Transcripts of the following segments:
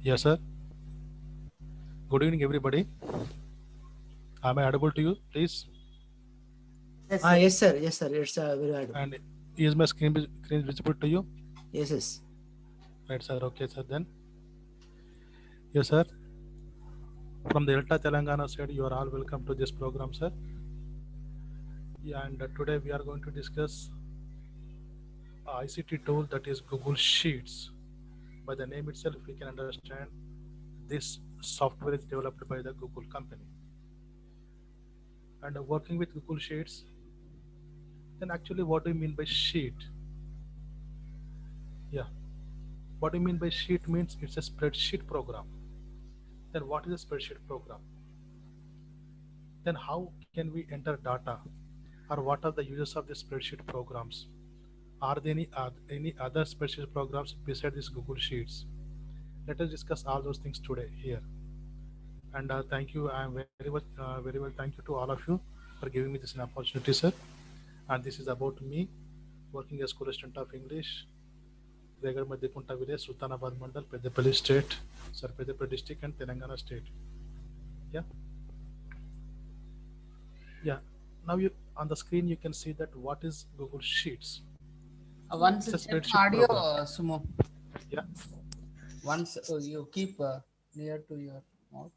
Yes, sir. Good evening, everybody. Am I audible to you, please? Yes, sir. Yes, sir. Yes, sir. It's very audible. And is my screen visible to you? Yes, yes. Right, sir. Okay, sir. Then, yes, sir. From the Delta Telangana side, you are all welcome to this program, sir. Yeah, and today we are going to discuss a ICT tool that is Google Sheets. By the name itself, we can understand this software is developed by the Google company. And working with Google Sheets, then actually, what do you mean by sheet? Yeah, what do you mean by sheet means it's a spreadsheet program. Then what is a spreadsheet program? Then how can we enter data, or what are the uses of the spreadsheet programs? Are there any other spreadsheet programs besides this Google Sheets? Let us discuss all those things today here. And thank you. I am very well. Thank you to all of you for giving me this an opportunity, sir. And this is about me working as school student of English. Regar Madhyakunta village, Sultanabad Mandal, Peddapalli state, sir, Peddapalli district and Telangana state. Yeah, yeah. Now you on the screen you can see that what is Google Sheets. Once It's a check spreadsheet audio, program. Sumo. Yeah. Once you keep near to your mouth.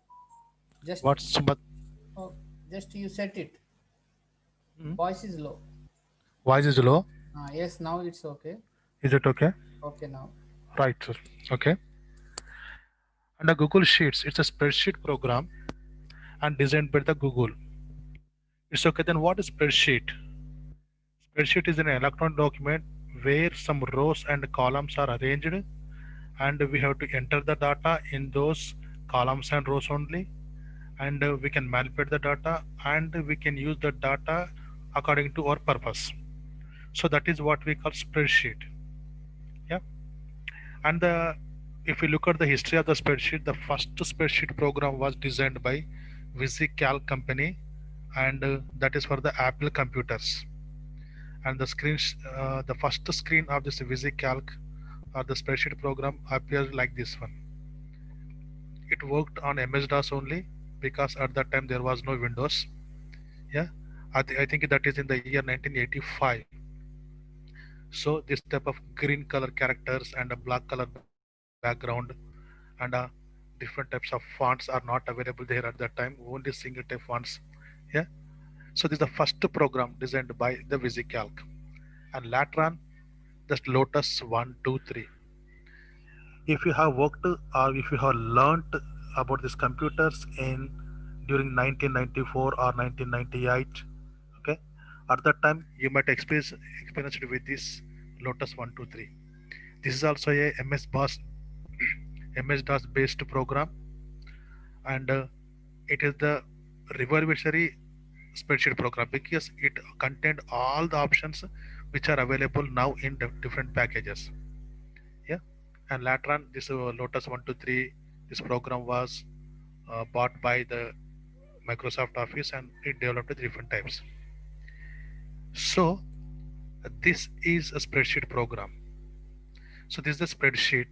Just What's but oh, just you set it. mm, Voice is low. voice is low? Yes, now it's okay. Is it okay? Okay now. Right, sir. Okay. And the Google Sheets, it's a spreadsheet program and designed by the Google. It's okay. Then what is spreadsheet? Spreadsheet is an electronic document where some rows and columns are arranged, and we have to enter the data in those columns and rows only, and we can manipulate the data, and we can use the data according to our purpose. So that is what we call spreadsheet. Yeah. And if we look at the history of the spreadsheet, the first spreadsheet program was designed by VisiCalc company, and that is for the Apple computers. And the first screen of this VisiCalc or the spreadsheet program appears like this one. It worked on MS-DOS only because at that time there was no Windows. Yeah, I think that is in the year 1985. So this type of green color characters and a black color background and different types of fonts are not available there at that time. Only single type fonts. Yeah. So this is the first program designed by the VisiCalc, and later on, just Lotus 1, 2, 3. If you have worked or if you have learnt about these computers in during 1994 or 1998, okay, at that time you might experienced with this Lotus 1, 2, 3. This is also a MS DOS based program, and it is the revolutionary spreadsheet program because it contained all the options which are available now in different packages. Yeah, and later on this Lotus 1, 2, 3, this program was bought by the Microsoft Office, and it developed different types. So this is a spreadsheet program. So this is the spreadsheet.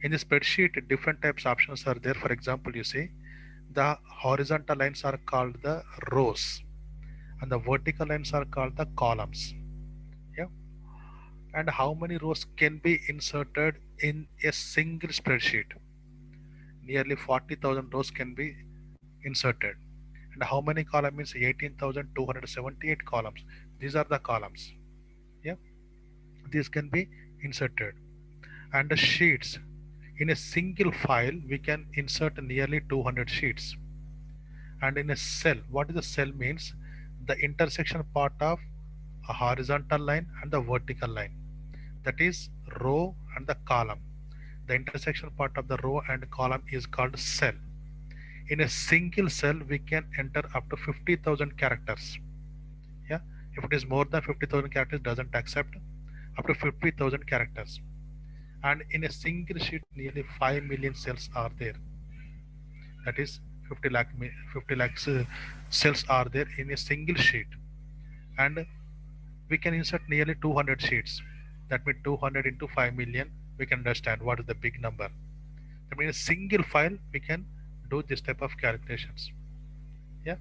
In the spreadsheet, different types options are there. For example, you see the horizontal lines are called the rows, and the vertical lines are called the columns. Yeah, and how many rows can be inserted in a single spreadsheet? Nearly 40,000 rows can be inserted. And how many columns means 18,278 columns. These are the columns. Yeah, these can be inserted. And the sheets, in a single file we can insert nearly 200 sheets. And in a cell, what is a cell means? The intersection part of a horizontal line and the vertical line, that is row and the column. The intersection part of the row and column is called cell. In a single cell we can enter up to 50,000 characters. Yeah, if it is more than 50,000 characters, doesn't accept. Up to 50,000 characters. And in a single sheet nearly 5 million cells are there. That is 50 lakhs cells are there in a single sheet. And we can insert nearly 200 sheets. That means 200 into 5 million, we can understand what is the big number. I mean, a single file we can do this type of calculations. Yeah.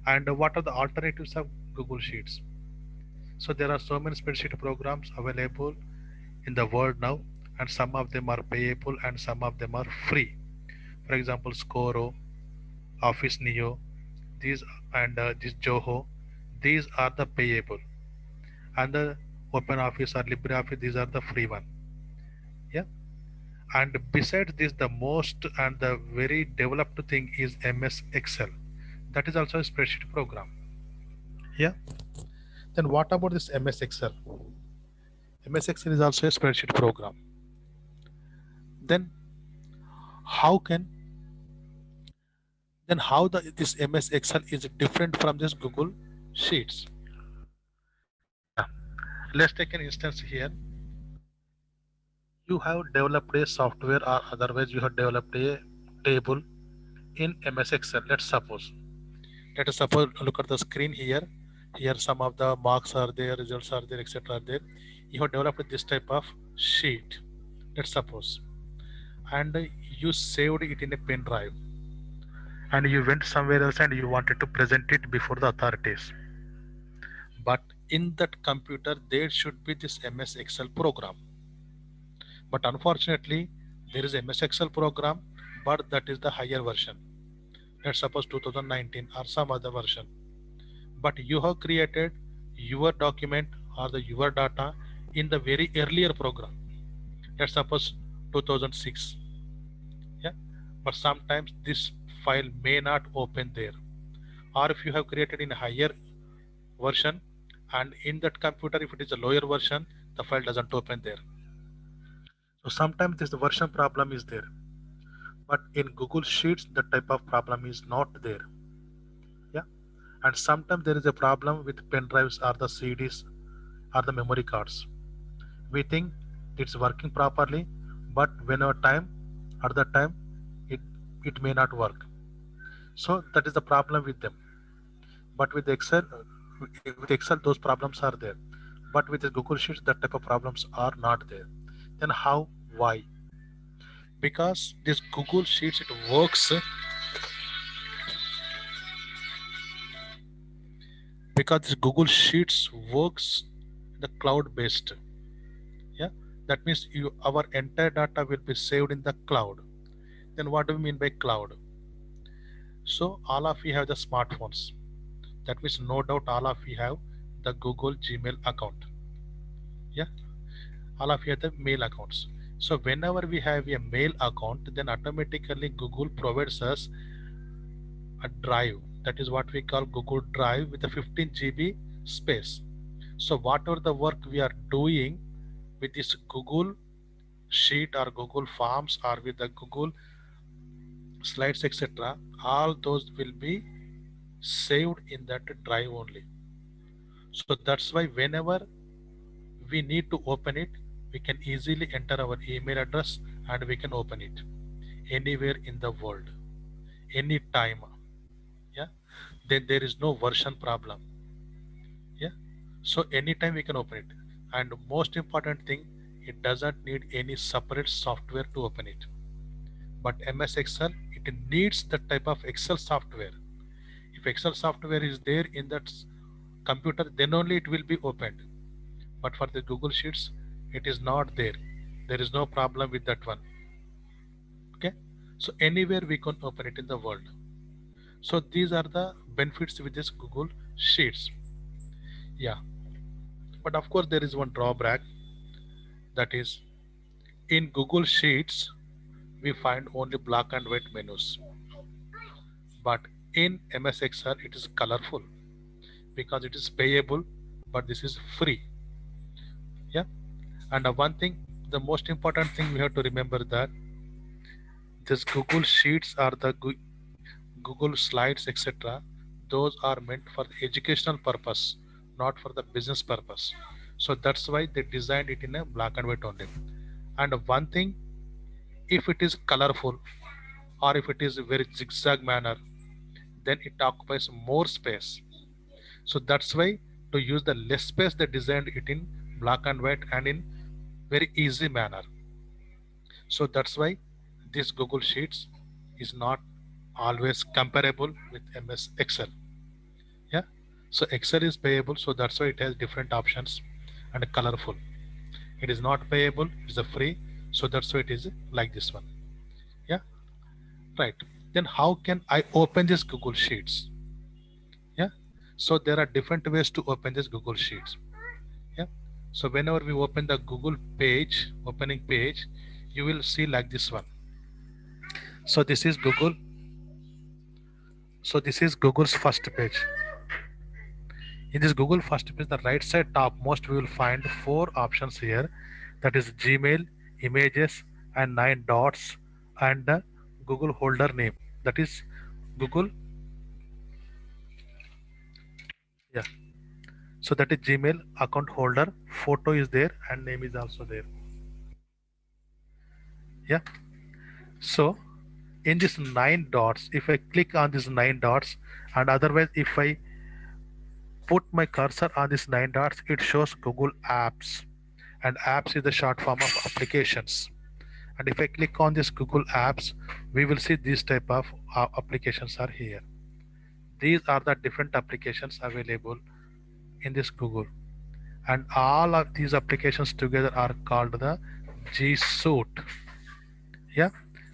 And what are the alternatives of Google Sheets? So there are so many spreadsheet programs available in the world now, and some of them are payable and some of them are free. For example, Scoro, Office Neo, these and this Joho, these are the payable, and the OpenOffice or LibreOffice, these are the free one. Yeah. And besides this, the most and the very developed thing is MS Excel. That is also a spreadsheet program. Yeah. Then what about this MS Excel? MS Excel is also a spreadsheet program. Then how can how this MS Excel is different from this Google Sheets? Yeah. Let's take an instance here. You have developed a software or otherwise you have developed a table in MS Excel. Let us suppose look at the screen here. Here some of the marks are there, results are there, etc. are there. You have developed this type of sheet. Let's suppose, and you saved it in a pen drive, and you went somewhere else and you wanted to present it before the authorities. But in that computer there should be this MS Excel program. But unfortunately, there is MS Excel program, but that is the higher version. Let's suppose 2019 or some other version. But you have created your document or your data in the very earlier program. Let's suppose 2006. Yeah. But sometimes this file may not open there. Or if you have created in a higher version and in that computer, if it is a lower version, the file doesn't open there. So sometimes this version problem is there. But in Google Sheets, that type of problem is not there. Yeah. And sometimes there is a problem with pen drives or the CDs or the memory cards. We think it's working properly, but when our time at that time it may not work. So that is the problem with them. But with Excel those problems are there. But with the Google Sheets that type of problems are not there. Then how? Why? Because this Google Sheets it works because this Google Sheets works the cloud based. Yeah, that means our entire data will be saved in the cloud. Then what do we mean by cloud? So all of you have the smartphones. That means no doubt all of you have the Google Gmail account. Yeah, all of you have the mail accounts. So whenever we have a mail account, then automatically Google provides us a drive. That is what we call Google Drive with a 15 GB space. So whatever the work we are doing with this Google Sheet or Google Forms or with the Google Slides, etc., all those will be saved in that drive only. So that's why whenever we need to open it, we can easily enter our email address and we can open it anywhere in the world, anytime. Yeah, then there is no version problem. Yeah, so anytime we can open it. And most important thing, it doesn't need any separate software to open it. But MS Excel, it needs that type of Excel software. If Excel software is there in that computer, then only it will be opened. But for the Google Sheets, it is not there. There is no problem with that one. Okay, so anywhere we can open it in the world. So these are the benefits with this Google Sheets. Yeah, but of course there is one drawback, that is in Google Sheets we find only black and white menus, but in MS Excel it is colorful because it is payable, but this is free. Yeah, and one thing, the most important thing we have to remember, that this Google Sheets or the Google Slides, etc., those are meant for the educational purpose, not for the business purpose. So that's why they designed it in a black and white only. And one thing, if it is colorful or if it is a very zigzag manner, then it occupies more space. So that's why to use the less space, they designed it in black and white and in very easy manner. So that's why this Google Sheets is not always comparable with MS Excel. Yeah, so Excel is payable, so that's why it has different options and colorful. It is not payable, it's a free, so that's why it is like this one. Yeah, right. Then how can I open this Google Sheets? Yeah, so there are different ways to open this Google Sheets. Yeah, so whenever we open the Google page, opening page, you will see like this one. So this is Google. So this is Google's first page. In this Google first page, the right side top most we will find four options here. That is Gmail, images, and 9 dots, and the Google holder name. That is Google. Yeah. So that is Gmail account holder. Photo is there and name is also there. Yeah. So in this 9 dots, if I click on these 9 dots, and otherwise if I put my cursor on these 9 dots, it shows Google Apps, and apps is the short form of applications. And if I click on this Google Apps, we will see these type of applications are here. These are the different applications available in this Google, and all of these applications together are called the G Suite. Yeah,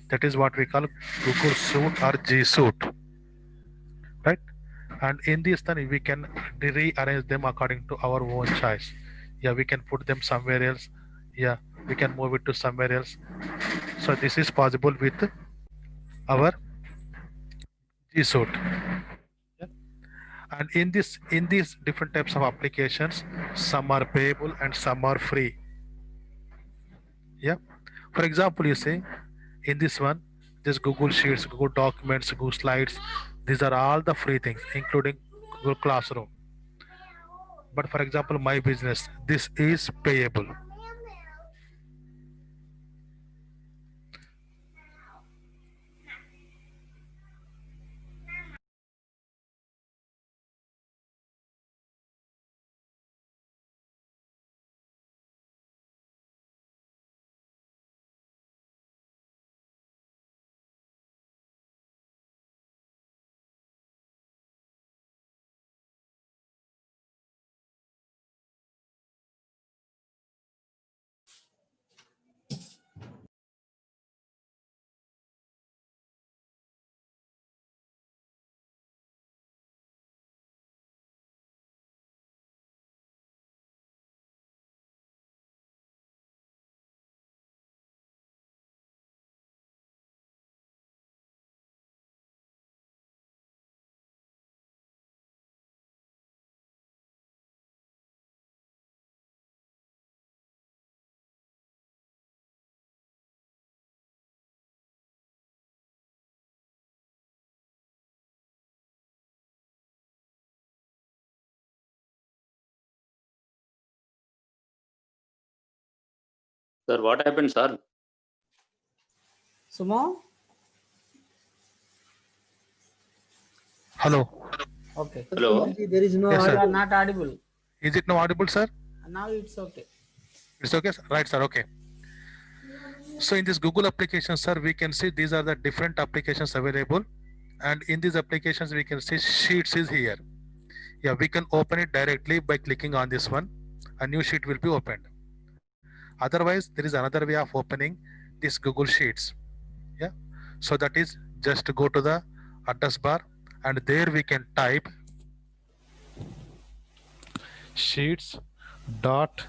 that is what we call Google Suite or G Suite, right? And in this then we can rearrange them according to our own choice. Yeah, we can put them somewhere else. Yeah, we can move it to somewhere else. So this is possible with our G Suite. Yeah. And in these different types of applications, some are payable and some are free. Yeah, for example, you say in this one, this Google Sheets, Google Documents, Google Slides, these are all the free things including Google Classroom. But for example, my business, this is payable. Sir, what happened, sir? Sumo? Hello. Okay. Hello. There is no Yes, You sir. are not audible. Is it now audible, sir? Now it's okay. It's okay, sir? Right, sir. Okay. So in this Google application, sir, we can see these are the different applications available, and in these applications we can see Sheets is here. Yeah, we can open it directly by clicking on this one. A new sheet will be opened. Otherwise, there is another way of opening this Google Sheets. Yeah, so that is just go to the address bar, and there we can type sheets dot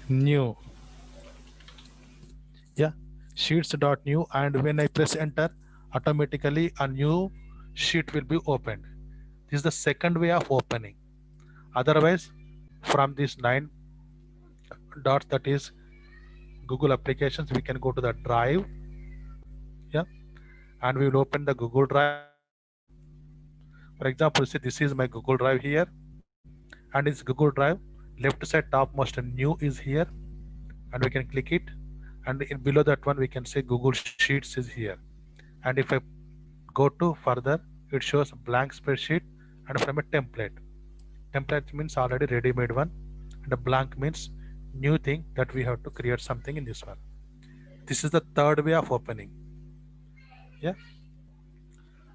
new. Yeah, sheets dot new, and when I press enter, automatically a new sheet will be opened. This is the second way of opening. Otherwise, from these 9 dots, that is Google applications, we can go to the drive. Yeah, and we will open the Google Drive. For example, see this is my Google Drive here, and it's Google Drive. Left side topmost new is here, and we can click it. And in below that one, we can say Google Sheets is here. And if I go to further, it shows blank spreadsheet and from a template. Template means already ready-made one, and a blank means new thing that we have to create something in this one. This is the third way of opening. Yeah.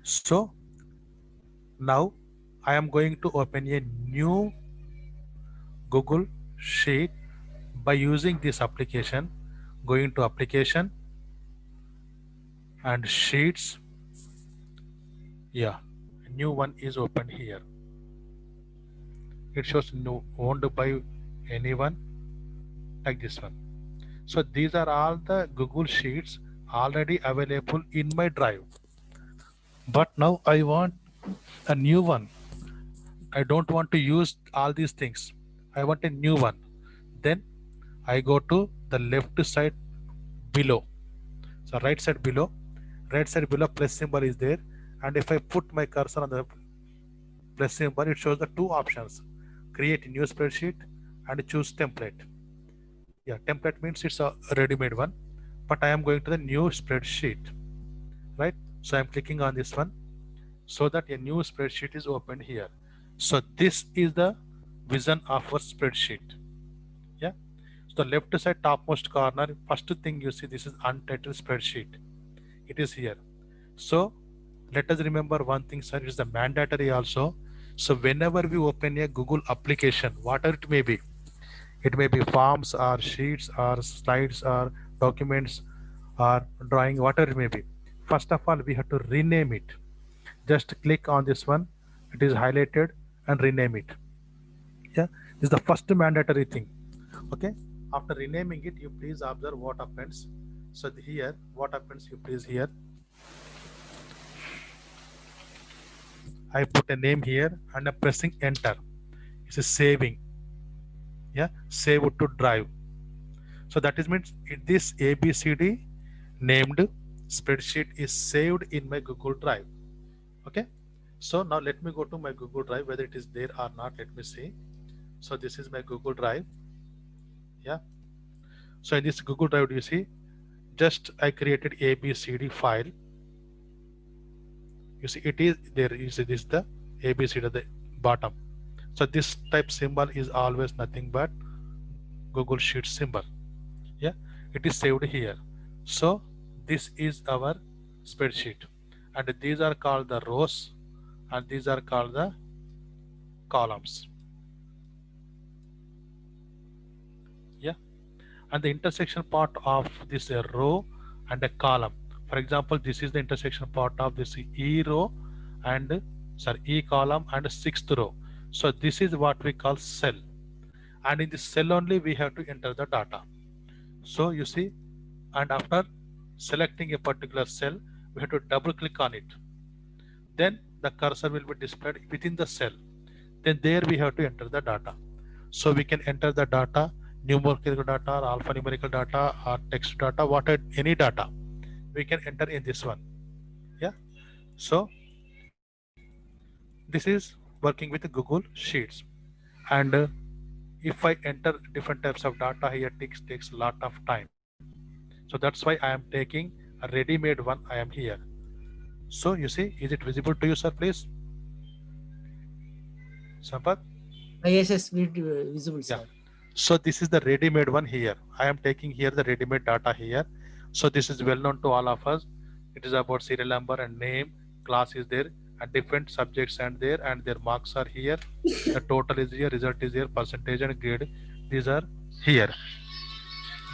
So now I am going to open a new Google Sheet by using this application. Going to application and sheets. Yeah, a new one is opened here. It shows no owned by anyone, like this one. So these are all the Google Sheets already available in my drive. But now I want a new one. I don't want to use all these things. I want a new one. Then I go to the left side below. So right side below plus symbol is there. And if I put my cursor on the plus symbol, it shows the two options. Create new spreadsheet and choose template. Yeah, template means it's a ready-made one. But I am going to the new spreadsheet. Right? So I'm clicking on this one so that a new spreadsheet is opened here. So this is the vision of our spreadsheet. Yeah. So the left side topmost corner, first thing you see, this is untitled spreadsheet. It is here. So let us remember one thing, sir, is the mandatory also. So whenever we open a Google application, whatever it may be forms or sheets or slides or documents or drawing, whatever it may be. First of all, we have to rename it. Just click on this one, it is highlighted, and rename it. Yeah, this is the first mandatory thing. Okay, after renaming it, you please observe what happens. So here, what happens, you please here. I put a name here and I'm pressing enter. It's a saving. Yeah, save it to drive. So that is means this ABCD named spreadsheet is saved in my Google Drive. Okay, so now let me go to my Google Drive, whether it is there or not. Let me see. So this is my Google Drive. Yeah, so in this Google Drive, you see, just I created ABCD file. You see, it is there. You see, this the ABCD at the bottom. So this type symbol is always nothing but Google Sheet symbol. Yeah, it is saved here. So this is our spreadsheet, and these are called the rows, and these are called the columns. Yeah, and the intersection part of this row and a column. For example, this is the intersection part of this E row and E column and sixth row. So this is what we call cell, and in this cell only we have to enter the data. So you see, and after selecting a particular cell, we have to double click on it. Then the cursor will be displayed within the cell. Then there we have to enter the data. So we can enter the data, numerical data, or alphanumerical data, or text data, whatever, any data we can enter in this one. Yeah. So this is working with Google Sheets. And if I enter different types of data here, takes a lot of time. So that's why I am taking a ready-made one. I am here. So you see, is it visible to you, sir, please? Sampath? Yes, visible, sir. Yeah. So this is the ready-made one here. I am taking here the ready-made data here. So this is well known to all of us. It is about serial number and name, class is there, and different subjects and there, and their marks are here. The total is here, result is here, percentage and grade. These are here.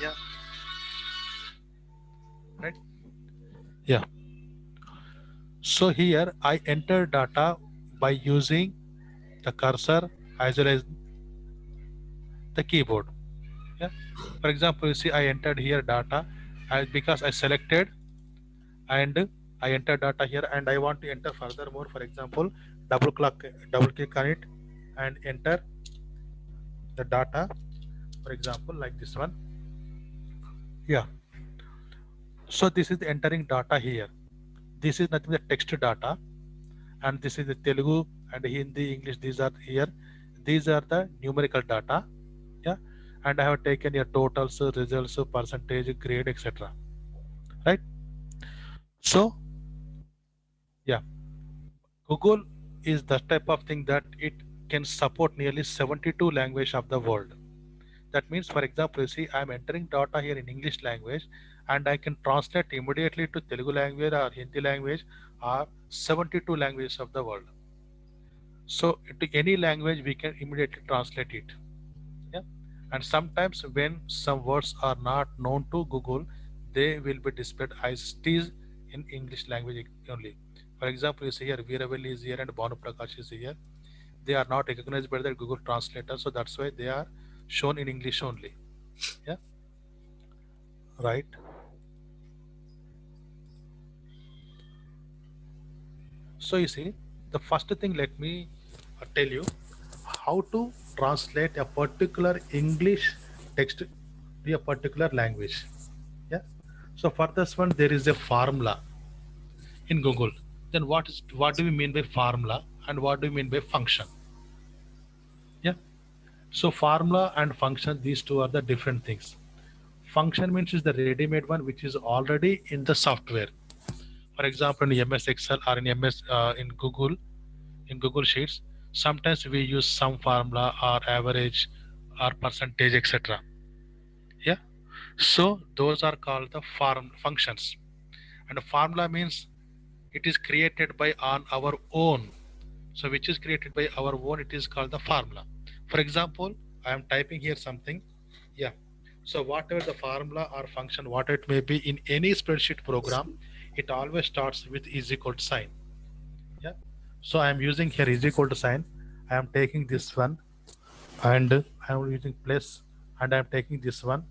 Yeah. Right? Yeah. So here I enter data by using the cursor as well as the keyboard. Yeah. For example, you see I entered here data because I selected and I enter data here, and I want to enter furthermore. For example, double click on it and enter the data. For example, like this one. Yeah. So this is the entering data here. This is nothing but text data, and this is the Telugu and Hindi, English. These are here. These are the numerical data. Yeah, and I have taken your totals, results, percentage, grade, etc. Right? So yeah, Google is the type of thing that it can support nearly 72 languages of the world. That means, for example, you see, I'm entering data here in English language, and I can translate immediately to Telugu language or Hindi language or 72 languages of the world. So to any language we can immediately translate it. Yeah. And sometimes when some words are not known to Google, they will be displayed as it is in English language only. For example, you see here Veeravelli is here and Banu Prakash is here. They are not recognized by the Google Translator, so that's why they are shown in English only. Yeah, right. So you see, the first thing, let me tell you how to translate a particular English text to a particular language. Yeah. So for this one, there is a formula in Google. Then what do we mean by formula and what do we mean by function? Yeah. So formula and function, these two are the different things. Function means is the ready-made one which is already in the software. For example, in MS Excel or in MS in Google Sheets, sometimes we use some formula or average or percentage, etc. Yeah. So those are called the form functions. And a formula means it is created by on our own. So which is created by our own, it is called the formula. For example, I am typing here something. Yeah. So whatever the formula or function, what it may be in any spreadsheet program, it always starts with is equal to sign. Yeah. So I am using here is equal to sign. I am taking this one and I am using plus and I am taking this one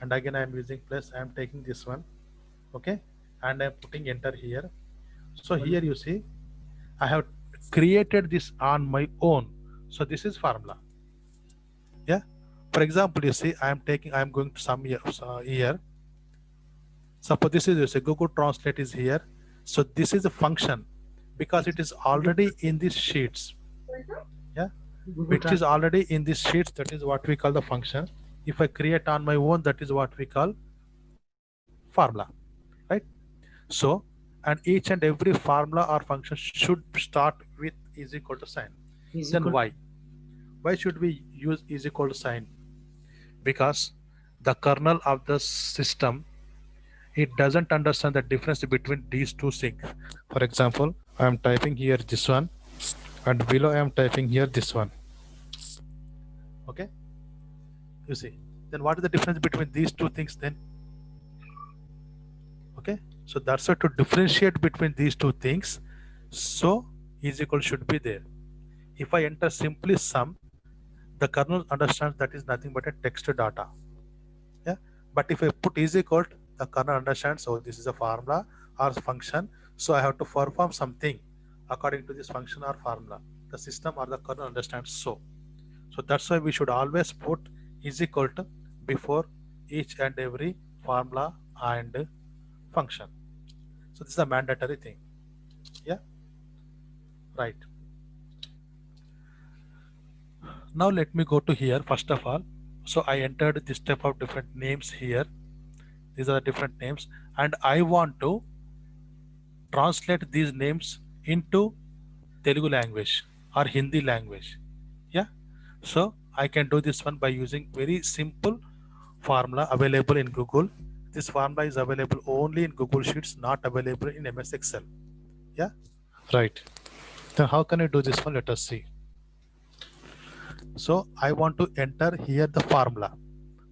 and again I am using plus, I am taking this one. Okay. And I am putting enter here. So here you see I have created this on my own. So this is formula. Yeah. For example, you see I am going to some here. Suppose this is, you say, Google Translate is here. So this is a function because it is already in these sheets. Yeah. Google Which is already in these sheets. That is what we call the function. If I create on my own, that is what we call formula. Right. So, and each and every formula or function should start with is equal to sign. is Then equal- why? Why should we use is equal to sign? Because the kernel of the system, it doesn't understand the difference between these two things. For example, I am typing here this one and below I am typing here this one. Okay. You see. Then what is the difference between these two things then? Okay. So that's why to differentiate between these two things, so is equal should be there. If I enter simply sum, the kernel understands that is nothing but a text data. Yeah. But if I put is equal, the kernel understands, oh, this is a formula or function. So I have to perform something according to this function or formula. The system or the kernel understands so. So that's why we should always put is equal to before each and every formula and function. So this is a mandatory thing. Yeah. Right. Now let me go to here first of all. So I entered this type of different names here. These are the different names and I want to translate these names into Telugu language or Hindi language. Yeah. So I can do this one by using very simple formula available in Google. This formula is available only in Google Sheets, not available in MS Excel. Yeah. Right. Then how can I do this one? Let us see. So I want to enter here the formula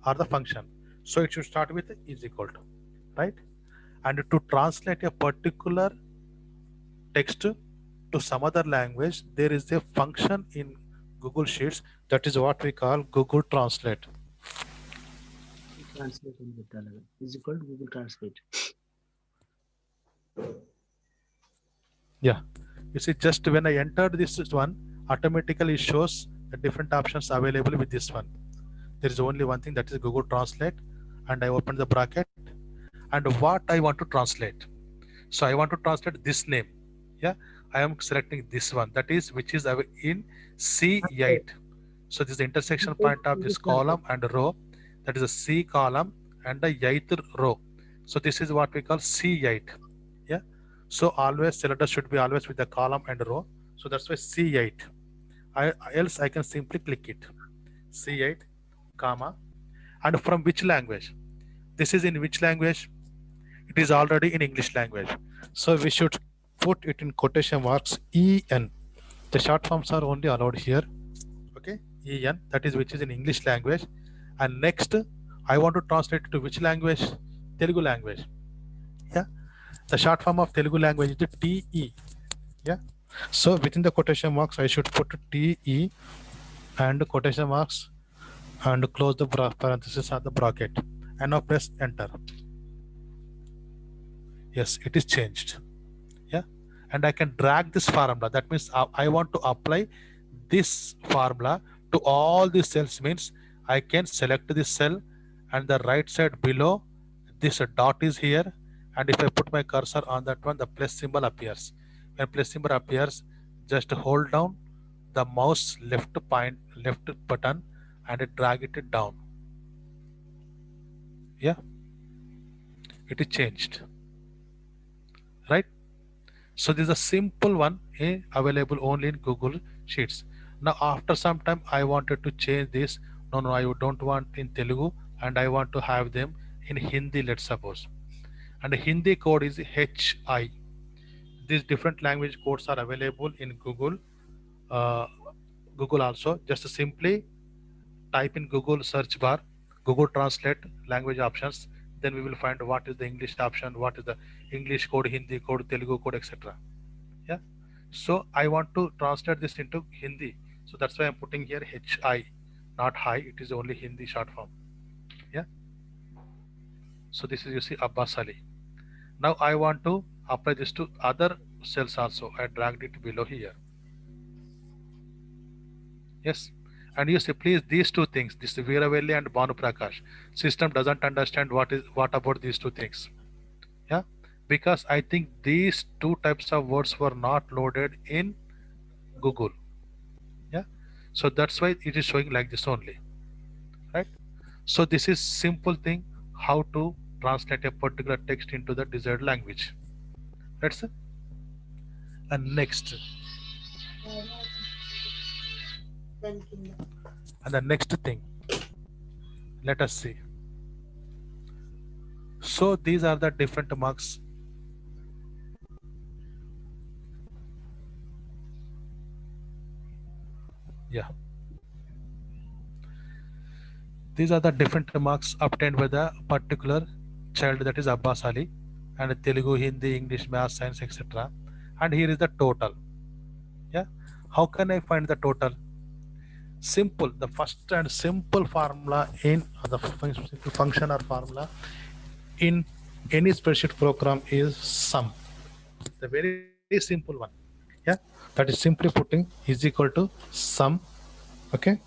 or the function. So it should start with is equal to, right? And to translate a particular text to some other language, there is a function in Google Sheets that is what we call Google Translate. translate అని పెట్టాలి is equal to Google Translate. Yeah. You see, just when I entered this one, automatically it shows the different options available with this one. There is only one thing, that is Google Translate, and I open the bracket and what I want to translate. So I want to translate this name. Yeah. I am selecting this one, that is which is in C8. So this is the intersection point of this column and row. That is a C column and the 8th row. So this is what we call C8. Yeah. So always cylinder should be always with the column and row. So that's why C8. Else I can simply click it. C8, comma, and from which language? This is in which language? It is already in English language. So we should put it in quotation marks EN. The short forms are only allowed here. Okay, EN, that is which is in English language. And next, I want to translate it to which language? Telugu language. Yeah, the short form of Telugu language is the TE. Yeah, so within the quotation marks, I should put TE and quotation marks and close the parenthesis or the bracket. And now press enter. Yes, it is changed. Yeah, and I can drag this formula. That means I want to apply this formula to all the cells. Means I can select this cell, and the right side below this dot is here, and if I put my cursor on that one, the plus symbol appears. When plus symbol appears, just hold down the mouse left button and drag it down. Yeah, it is changed, right? So this is a simple one, available only in Google Sheets. Now after some time I wanted to change this. No, I don't want in Telugu, and I want to have them in Hindi, let's suppose. And the Hindi code is HI. These different language codes are available in Google. Google also. Just simply type in Google search bar, Google Translate language options. Then we will find what is the English option, what is the English code, Hindi code, Telugu code, etc. Yeah. So I want to translate this into Hindi. So that's why I'm putting here HI, not high. It is only Hindi short form. Yeah. So this is, you see, Abbas Ali. Now I want to apply this to other cells also. I dragged it below here. Yes. And you see, please, these two things, this Veeravelli and Banu Prakash, system doesn't understand what about these two things. Yeah, because I think these two types of words were not loaded in Google. Yeah, so that's why it is showing like this only, right? So this is simple thing how to translate a particular text into the desired language. That's it. And next, and the next thing, let us see. So these are the different marks. Yeah, these are the different marks obtained by the particular child, that is Abbas Ali, and Telugu, Hindi, English, Math, Science, etc. And here is the total. Yeah, how can I find the total? Simple. The first and simple formula in the function or formula in any spreadsheet program is sum. The very simple one. Yeah, that is simply putting is equal to sum. Okay,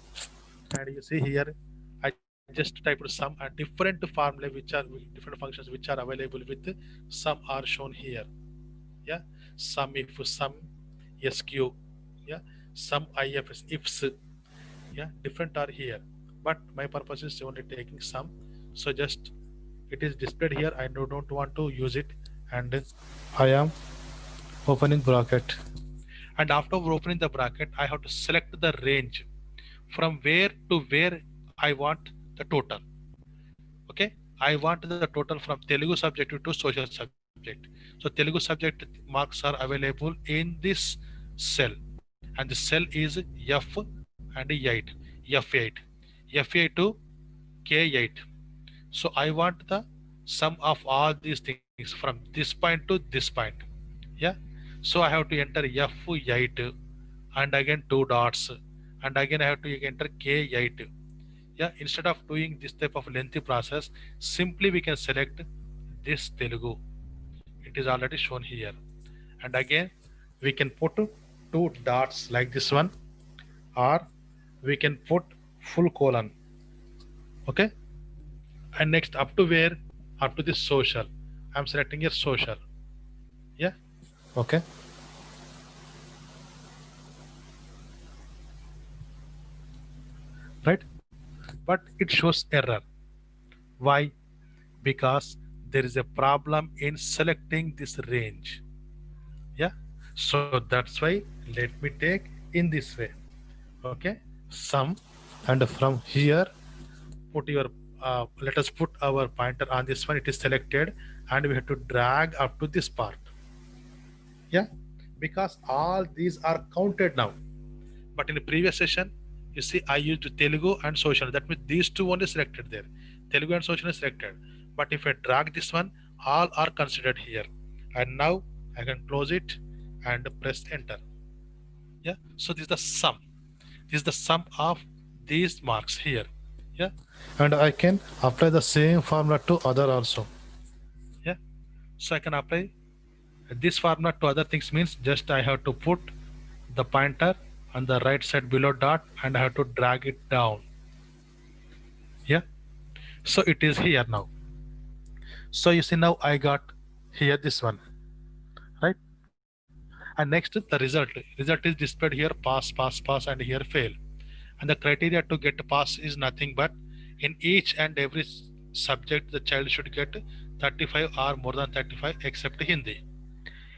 and you see here I just typed sum, and different formula which are different functions which are available with sum are shown here. Yeah, sum if, sum sq, yeah, sum ifs, ifs. Yeah, different are here, but my purpose is only taking sum. So just it is displayed here. I don't want to use it, and I am opening bracket, and after opening the bracket I have to select the range from where to where I want the total. Okay, I want the total from Telugu subject to social subject. So Telugu subject marks are available in this cell, and the cell is F and 8, F8, F8 to K8. So I want the sum of all these things from this point to this point. Yeah, so I have to enter F8 and again two dots, and again I have to enter K8. Yeah, instead of doing this type of lengthy process, simply we can select this Telugu. It is already shown here, and again we can put two dots like this one, or we can put full colon. Okay, and next up to where? Up to this social. I'm selecting here social. Yeah, okay. Right, but it shows error. Why? Because there is a problem in selecting this range. Yeah, so that's why let me take in this way. Okay, sum, and from here put your let us put our pointer on this one. It is selected, and we have to drag up to this part. Yeah, because all these are counted now. But in the previous session, you see, I used Telugu and social. That means these two only selected there. Telugu and social is selected. But if I drag this one, all are considered here. And now I can close it and press enter. Yeah. So this is the sum. This is the sum of these marks here. Yeah. And I can apply the same formula to other also. Yeah. So I can apply this formula to other things means just I have to put the pointer on the right side below dot and I have to drag it down. Yeah. So it is here now. So you see now I got here this one, right? And next the result. Result is displayed here pass, pass, pass, and here fail. And the criteria to get pass is nothing but in each and every subject the child should get 35 or more than 35 except Hindi.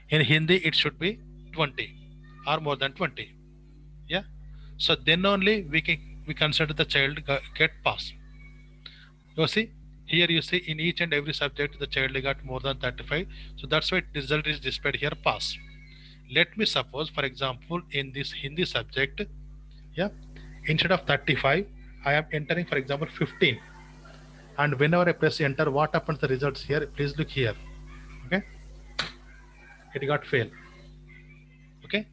In Hindi it should be 20 or more than 20. Yeah. So then only we consider the child get pass. You see here you see in each and every subject the child got more than 35. So that's why result is displayed here pass. Let me suppose for example in this Hindi subject, yeah, instead of 35 I am entering for example 15, and whenever I press enter what happens the results here, please look here. Okay, it got fail. Okay,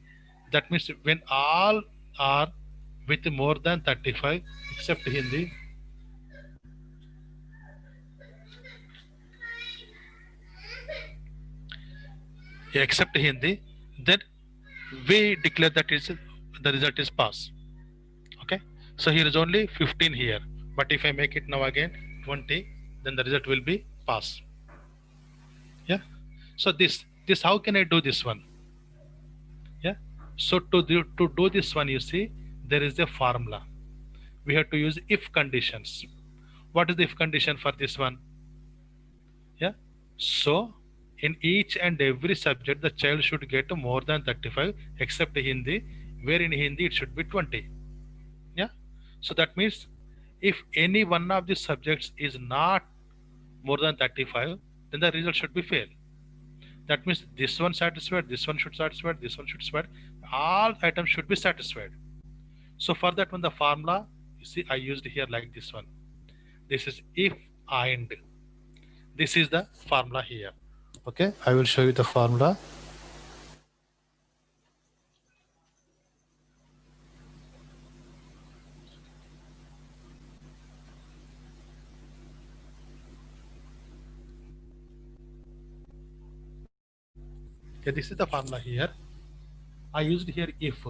that means when all are with more than 35 except Hindi, except Hindi, then we declare that is the result is pass. Okay, so here is only 15 here, but if I make it now again 20, then the result will be pass. Yeah. So this how can I do this one? Yeah. So to do this one, you see there is a formula. We have to use if conditions. What is the if condition for this one? Yeah. So in each and every subject the child should get more than 35 except Hindi, where in Hindi it should be 20. Yeah. So that means if any one of the subjects is not more than 35, then the result should be fail. That means this one satisfied, this one should satisfy, this one should satisfy. All items should be satisfied. So for that one, the formula, you see, I used here like this one. This is if and. This is the formula here. Okay, I will show you the formula. Okay, this is the formula here. I used here if,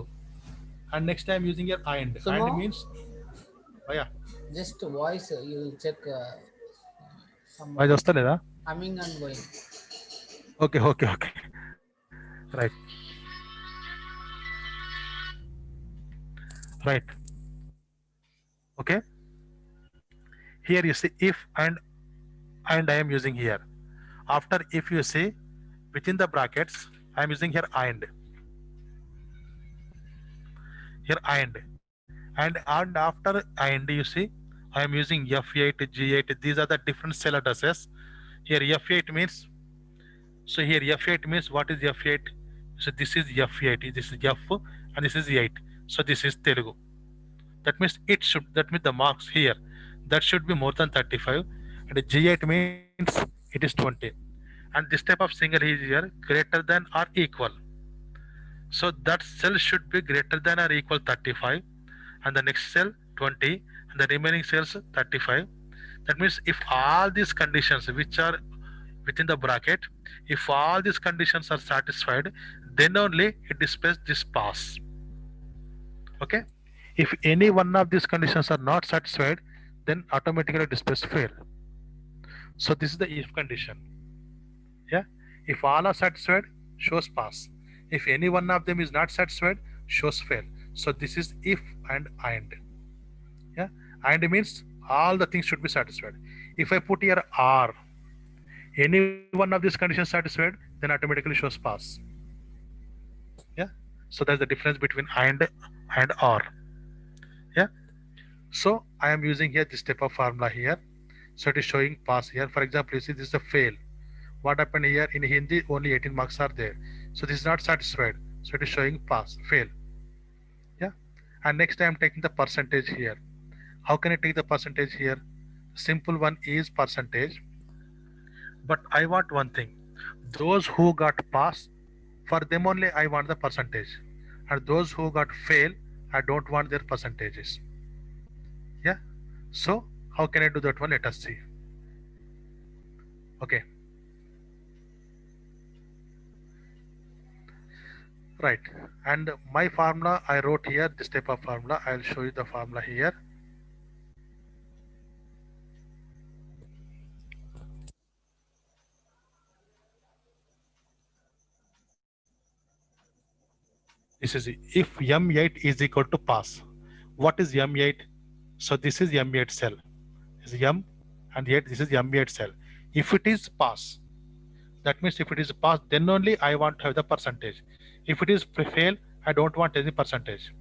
and next time using here and. So And now means, oh yeah. just voice you check some అది వస్తలేదా? humming and going. Okay, okay, okay. Right. Right. Okay. Here you see if and I am using here. After if you see within the brackets, I am using here and. Here and after and you see I am using F8, G8. These are the different cell addresses. Here F8 means, so here F8 means what is F8? So this is F8, this is F and this is 8. So this is Telugu. That means that means the marks here that should be more than 35, and G8 means it is 20. And this type of single is here greater than or equal. So that cell should be greater than or equal 35, and the next cell 20, and the remaining cells 35. That means if all these conditions which are within the bracket, if all these conditions are satisfied, then only it displays this pass. Okay. If any one of these conditions are not satisfied, then automatically displays fail. So this is the if condition. Yeah. If all are satisfied, shows pass. If any one of them is not satisfied, shows fail. So this is if and. Yeah. And means all the things should be satisfied. If I put here or, any one of these conditions satisfied, then automatically shows pass. Yeah. So that's the difference between and or. Yeah. So I am using here this type of formula here. So it is showing pass here. For example, you see this is a fail. What happened here in Hindi? Only 18 marks are there. So this is not satisfied. So it is showing pass, fail. Yeah. And next I am taking the percentage here. How can I take the percentage here? Simple one is percentage. But I want one thing. Those who got pass, for them only I want the percentage. And those who got fail, I don't want their percentages. Yeah. So how can I do that one? Let us see. Okay. Right. And my formula I wrote here, this type of formula. I'll show you the formula here. This is if M8 is equal to pass. What is M8? So this is M8 cell. This is M and 8, this is M8 cell. If it is pass, that means if it is pass, then only I want to have the percentage. If it is fail, I don't want any percentage.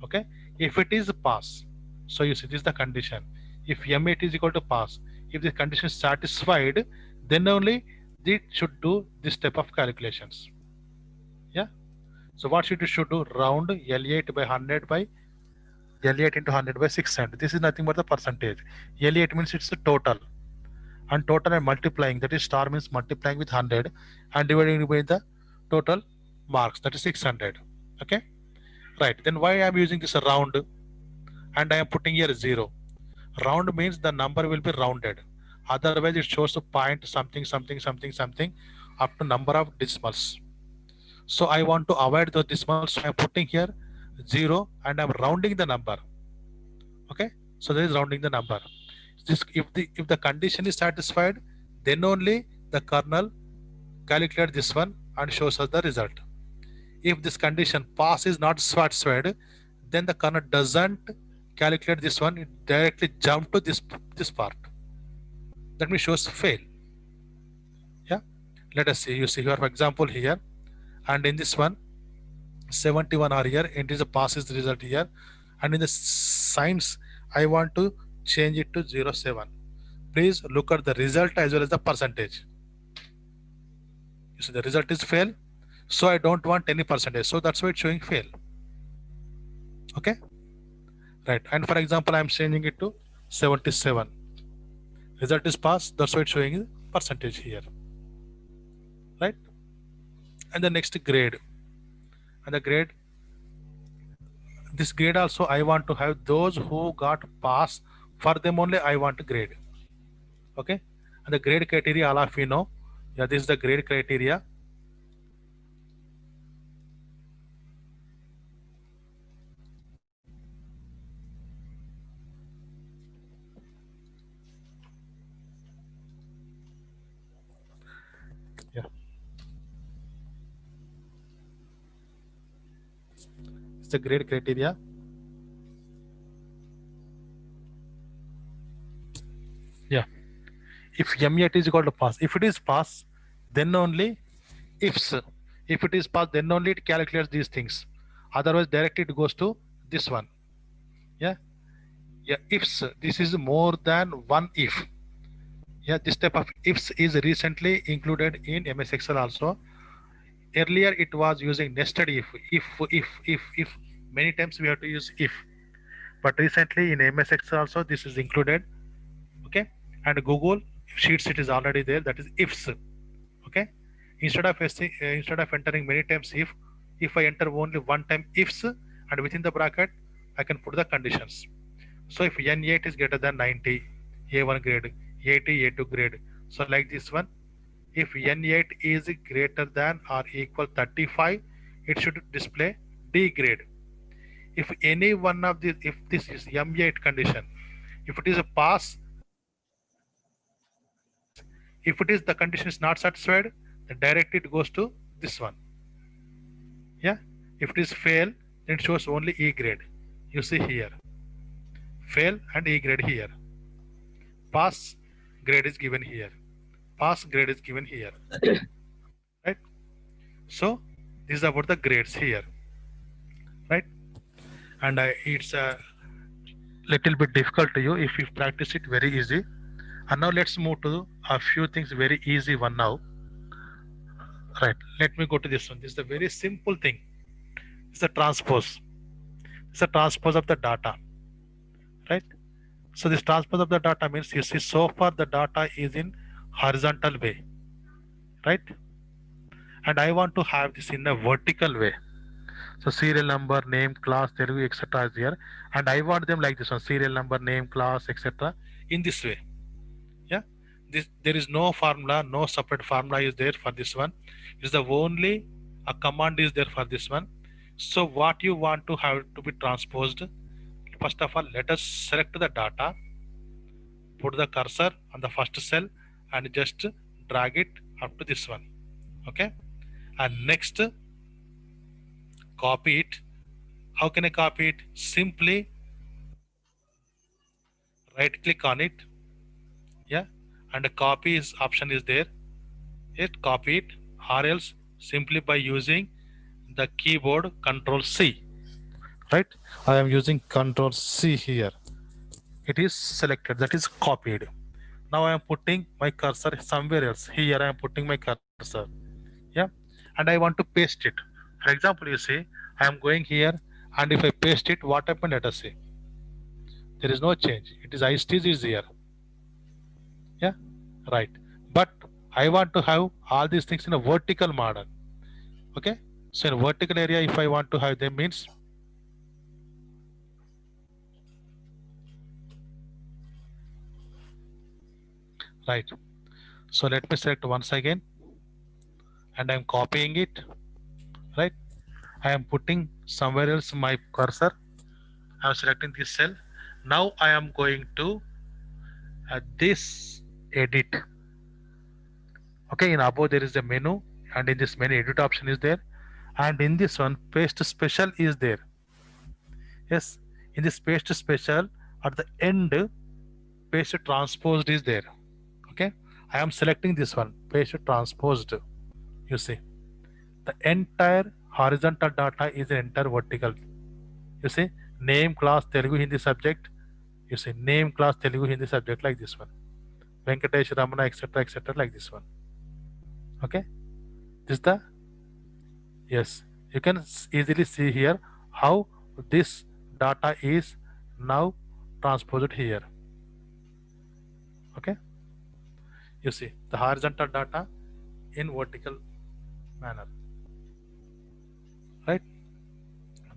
Okay. If it is pass, so you see this is the condition. If M8 is equal to pass, if the condition is satisfied, then only it should do this type of calculations. Yeah. So what should do? Round L8 by 100 by L8 into 100 by 600. This is nothing but the percentage. L8 means it's the total. And total and multiplying, that is star means multiplying with 100 and dividing by the total marks, that is 600. Okay. Right. Then why I am using this round and I am putting here 0. Round means the number will be rounded. Otherwise it shows a point something something something something up to number of decimals. So I want to avoid the decimals, so I am putting here 0 and I am rounding the number. Okay, so there is rounding the number. This, if the condition is satisfied, then only the kernel calculate this one and shows us the result. If this condition pass is not satisfied, then the kernel doesn't calculate this one, it directly jump to this part. That means shows fail. Yeah, let us see. You see here, for example, here, and in this one 71 are here, it is a pass is the result here, and in the signs I want to change it to 07. Please look at the result as well as the percentage. You see the result is fail, so I don't want any percentage, so that's why it's showing fail. Okay, right. And for example, I'm changing it to 77. Result is pass, that's why it's showing percentage here. Right. And the next grade, and the grade, this grade also I want to have those who got pass, for them only I want to grade. Okay, and the grade criteria all of you know. Yeah, this is the grade criteria. Yeah, it's the grade criteria. Yeah, if M8 is equal to pass, if it is pass, then only ifs. If it is pass, then only it calculates these things. Otherwise, directly it goes to this one. Yeah, yeah. Ifs. This is more than one if. Yeah, this type of ifs is recently included in MS Excel also. Earlier it was using nested if. Many times we have to use if. But recently in MS Excel also this is included. Okay, and Google Sheets it is already there. That is ifs. Okay, instead of entering many times if I enter only one time ifs, and within the bracket I can put the conditions. So if N8 is greater than 90, A1 grade, 80, A2 grade. So like this one, if N8 is greater than or equal 35, it should display D grade. If any one of these, if this is M8 condition, if it is a pass, if it is the condition is not satisfied, then directly it goes to this one. Yeah, if it is fail, then it shows only E grade. You see here, fail and E grade here. Pass grade is given here. Pass grade is given here. Right? So this is about the grades here. Right? And it's a little bit difficult to you. If you practice it, very easy. And now let's move to a few things, very easy one now. Right, let me go to this one. This is a very simple thing. It's a transpose. It's a transpose of the data, right? So this transpose of the data means, you see, so far the data is in horizontal way, right? And I want to have this in a vertical way. So serial number, name, class, Telugu, etc. is here, and I want them like this one: serial number, name, class, etc. in this way. Yeah, this, there is no formula, no separate formula is there for this one. It's the only a command is there for this one. So what you want to have to be transposed, first of all, let us select the data, put the cursor on the first cell, and just drag it up to this one. Okay, and next copy it. How can I copy it? Simply right click on it, yeah, and the copy is option is there. It copy it, or else simply by using the keyboard Control C, right? I am using Control C here. It is selected, that is copied. Now I am putting my cursor somewhere else. Here I am putting my cursor, yeah, and I want to paste it. For example, you see, I am going here, and if I paste it, what happened? Let us see. There is no change. It is ISTs is here, yeah, right. But I want to have all these things in a vertical model. Okay, so in vertical area, if I want to have them means, right. So let me select once again, and I'm copying it, right. I am putting somewhere else my cursor. I'm selecting this cell. Now I am going to this edit. Okay, in above there is a menu, and in this menu edit option is there, and in this one paste special is there. Yes, in this paste special at the end, paste transposed is there. Okay, I am selecting this one, paste transposed. You see, the entire horizontal data is an entire vertical. You see, name, class, Telugu, Hindi subject. You see, name, class, Telugu, Hindi subject, like this one. Venkatesh Ramana, etc., etc., like this one. Okay, this is the, yes, you can easily see here how this data is now transposed here. Okay, you see the horizontal data in vertical manner, right?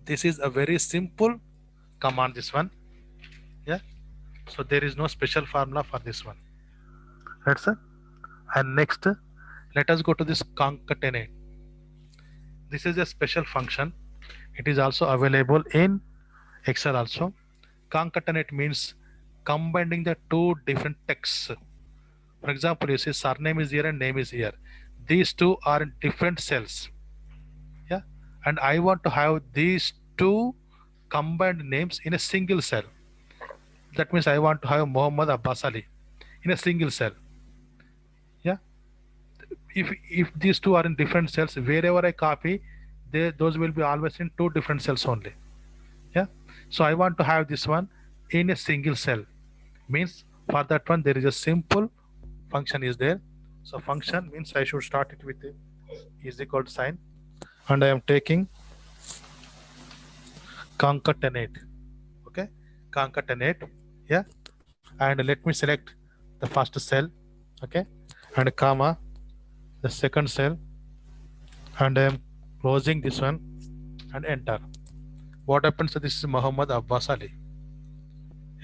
This is a very simple command, this one, yeah. So there is no special formula for this one, right, sir? And next, let us go to this concatenate. This is a special function. It is also available in Excel also. Concatenate means combining the two different texts. For example, you see surname is here and name is here. These two are in different cells. Yeah. And I want to have these two combined names in a single cell. That means I want to have Muhammad Abbas Ali in a single cell. Yeah. If these two are in different cells, wherever I copy, those will be always in two different cells only. Yeah, so I want to have this one in a single cell, means for that one there is a simple function is there. So function means I should start it with a is equal to sign, and I am taking concatenate. Okay, concatenate, yeah, and let me select the first cell, okay, and comma the second cell, and I am closing this one and enter. What happens? So this is Muhammad Abbas Ali.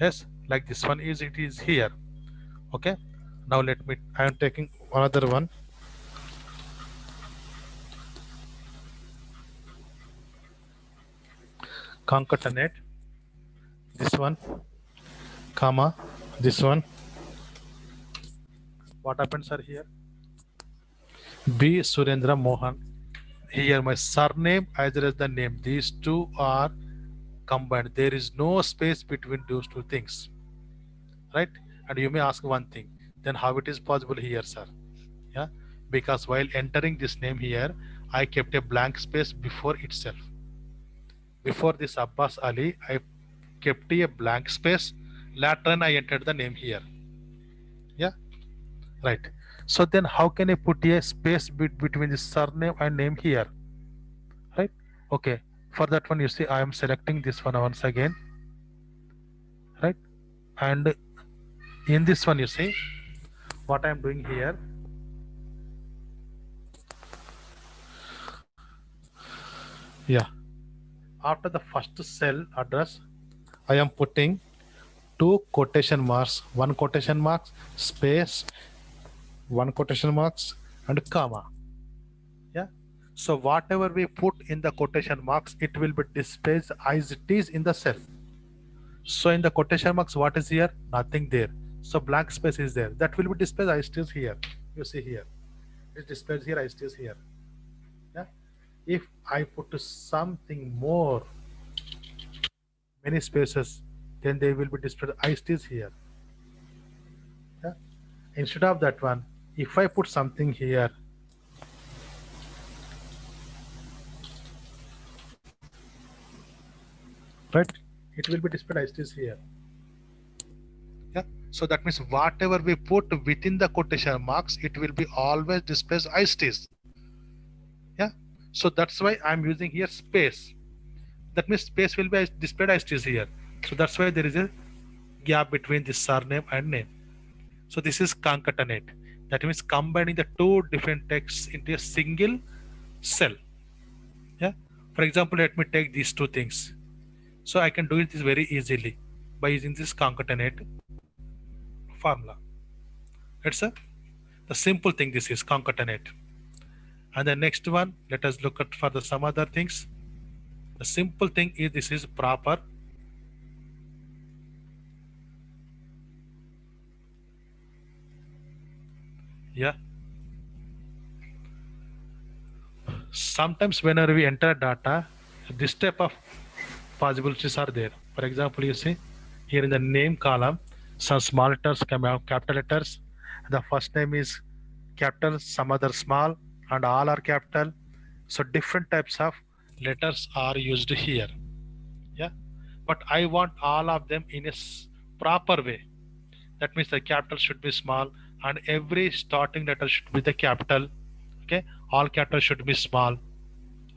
Yes, like this one is, it is here. Okay, now let me, I am taking another one, concatenate this one, comma this one. What happens are here? B Surendra Mohan. Here my surname as well as the name, these two are combined. There is no space between those two things, right? And you may ask one thing, then how it is possible here, sir? Yeah, because while entering this name here, I kept a blank space before itself. Before this Abbas Ali, I kept a blank space. Later on, I entered the name here. Yeah, right. So then how can I put a space between the surname and name here? Right? Okay. For that one, you see, I am selecting this one once again, right? And in this one, you see, what I am doing here. Yeah. After the first cell address, I am putting two quotation marks, one quotation marks, space, one quotation marks, and comma. Yeah. So whatever we put in the quotation marks, it will be displayed as it is in the cell. So in the quotation marks, what is here? Nothing there. So blank space is there. That will be displayed as it is here. You see here. It displays here as it is here. Yeah. If I put something more, many spaces, then they will be displayed as it is here. Yeah. Instead of that one, if I put something here, right, it will be displayed as it is here. Yeah. So that means whatever we put within the quotation marks, it will be always displayed as it is. Yeah. So that's why I'm using here space. That means space will be displayed as it is here. So that's why there is a gap between the surname and name. So this is concatenate. That means combining the two different texts into a single cell. Yeah. For example, let me take these two things. So I can do it this very easily by using this concatenate formula. It's the simple thing. This is concatenate. And the next one, let us look at for the some other things. The simple thing is this is proper. Yeah. Sometimes whenever we enter data, this type of possibilities are there. For example, you see here in the name column, some small letters come out capital letters. The first name is capital, some other small, and all are capital. So different types of letters are used here. Yeah, but I want all of them in a proper way. That means the capital should be small, and every starting letter should be the capital. Okay, all capitals should be small.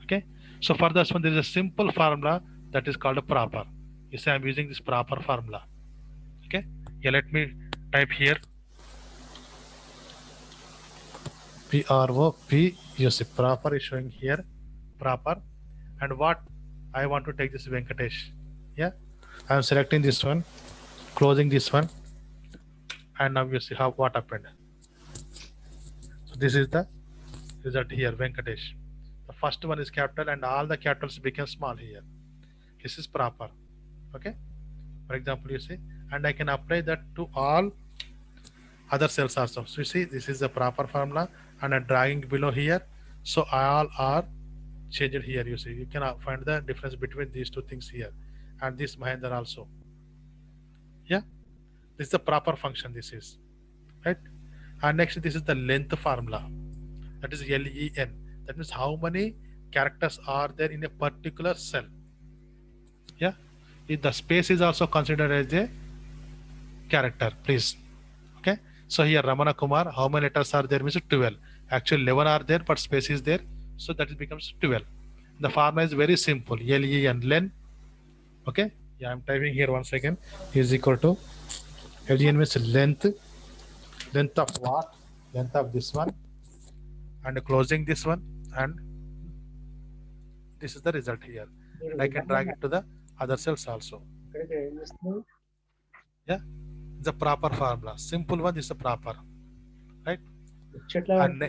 Okay, so for this one there is a simple formula that is called a proper. You see I'm using this proper formula. Okay, yeah, let me type here PROP. You see proper is showing here, proper. And what I want to take this Venkatesh. Yeah, I'm selecting this one, closing this one, and now you see how what happened. So this is the result here, Venkatesh. The first one is capital and all the capitals become small here. This is proper. Okay, for example, you see, and I can apply that to all other cells also. So you see, this is the proper formula, and I'm dragging below here. So all are changed here. You see, you can find the difference between these two things here, and this Mahendra also. Yeah, this is the proper function. This is right. And next, this is the length formula. That is LEN. That means how many characters are there in a particular cell. Yeah, if the space is also considered as a character, please. Okay, so here Ramana Kumar, how many letters are there? Means 12. Actually 11 are there, but space is there, so that it becomes 12. The formula is very simple. LEN len. Okay, yeah, I'm typing here once again. Is equal to LEN means length. Length of what? Length of this one, and closing this one, and this is the result here. And I can drag it to the other cells also. Yeah, the proper formula. Simple one is the proper, right? And,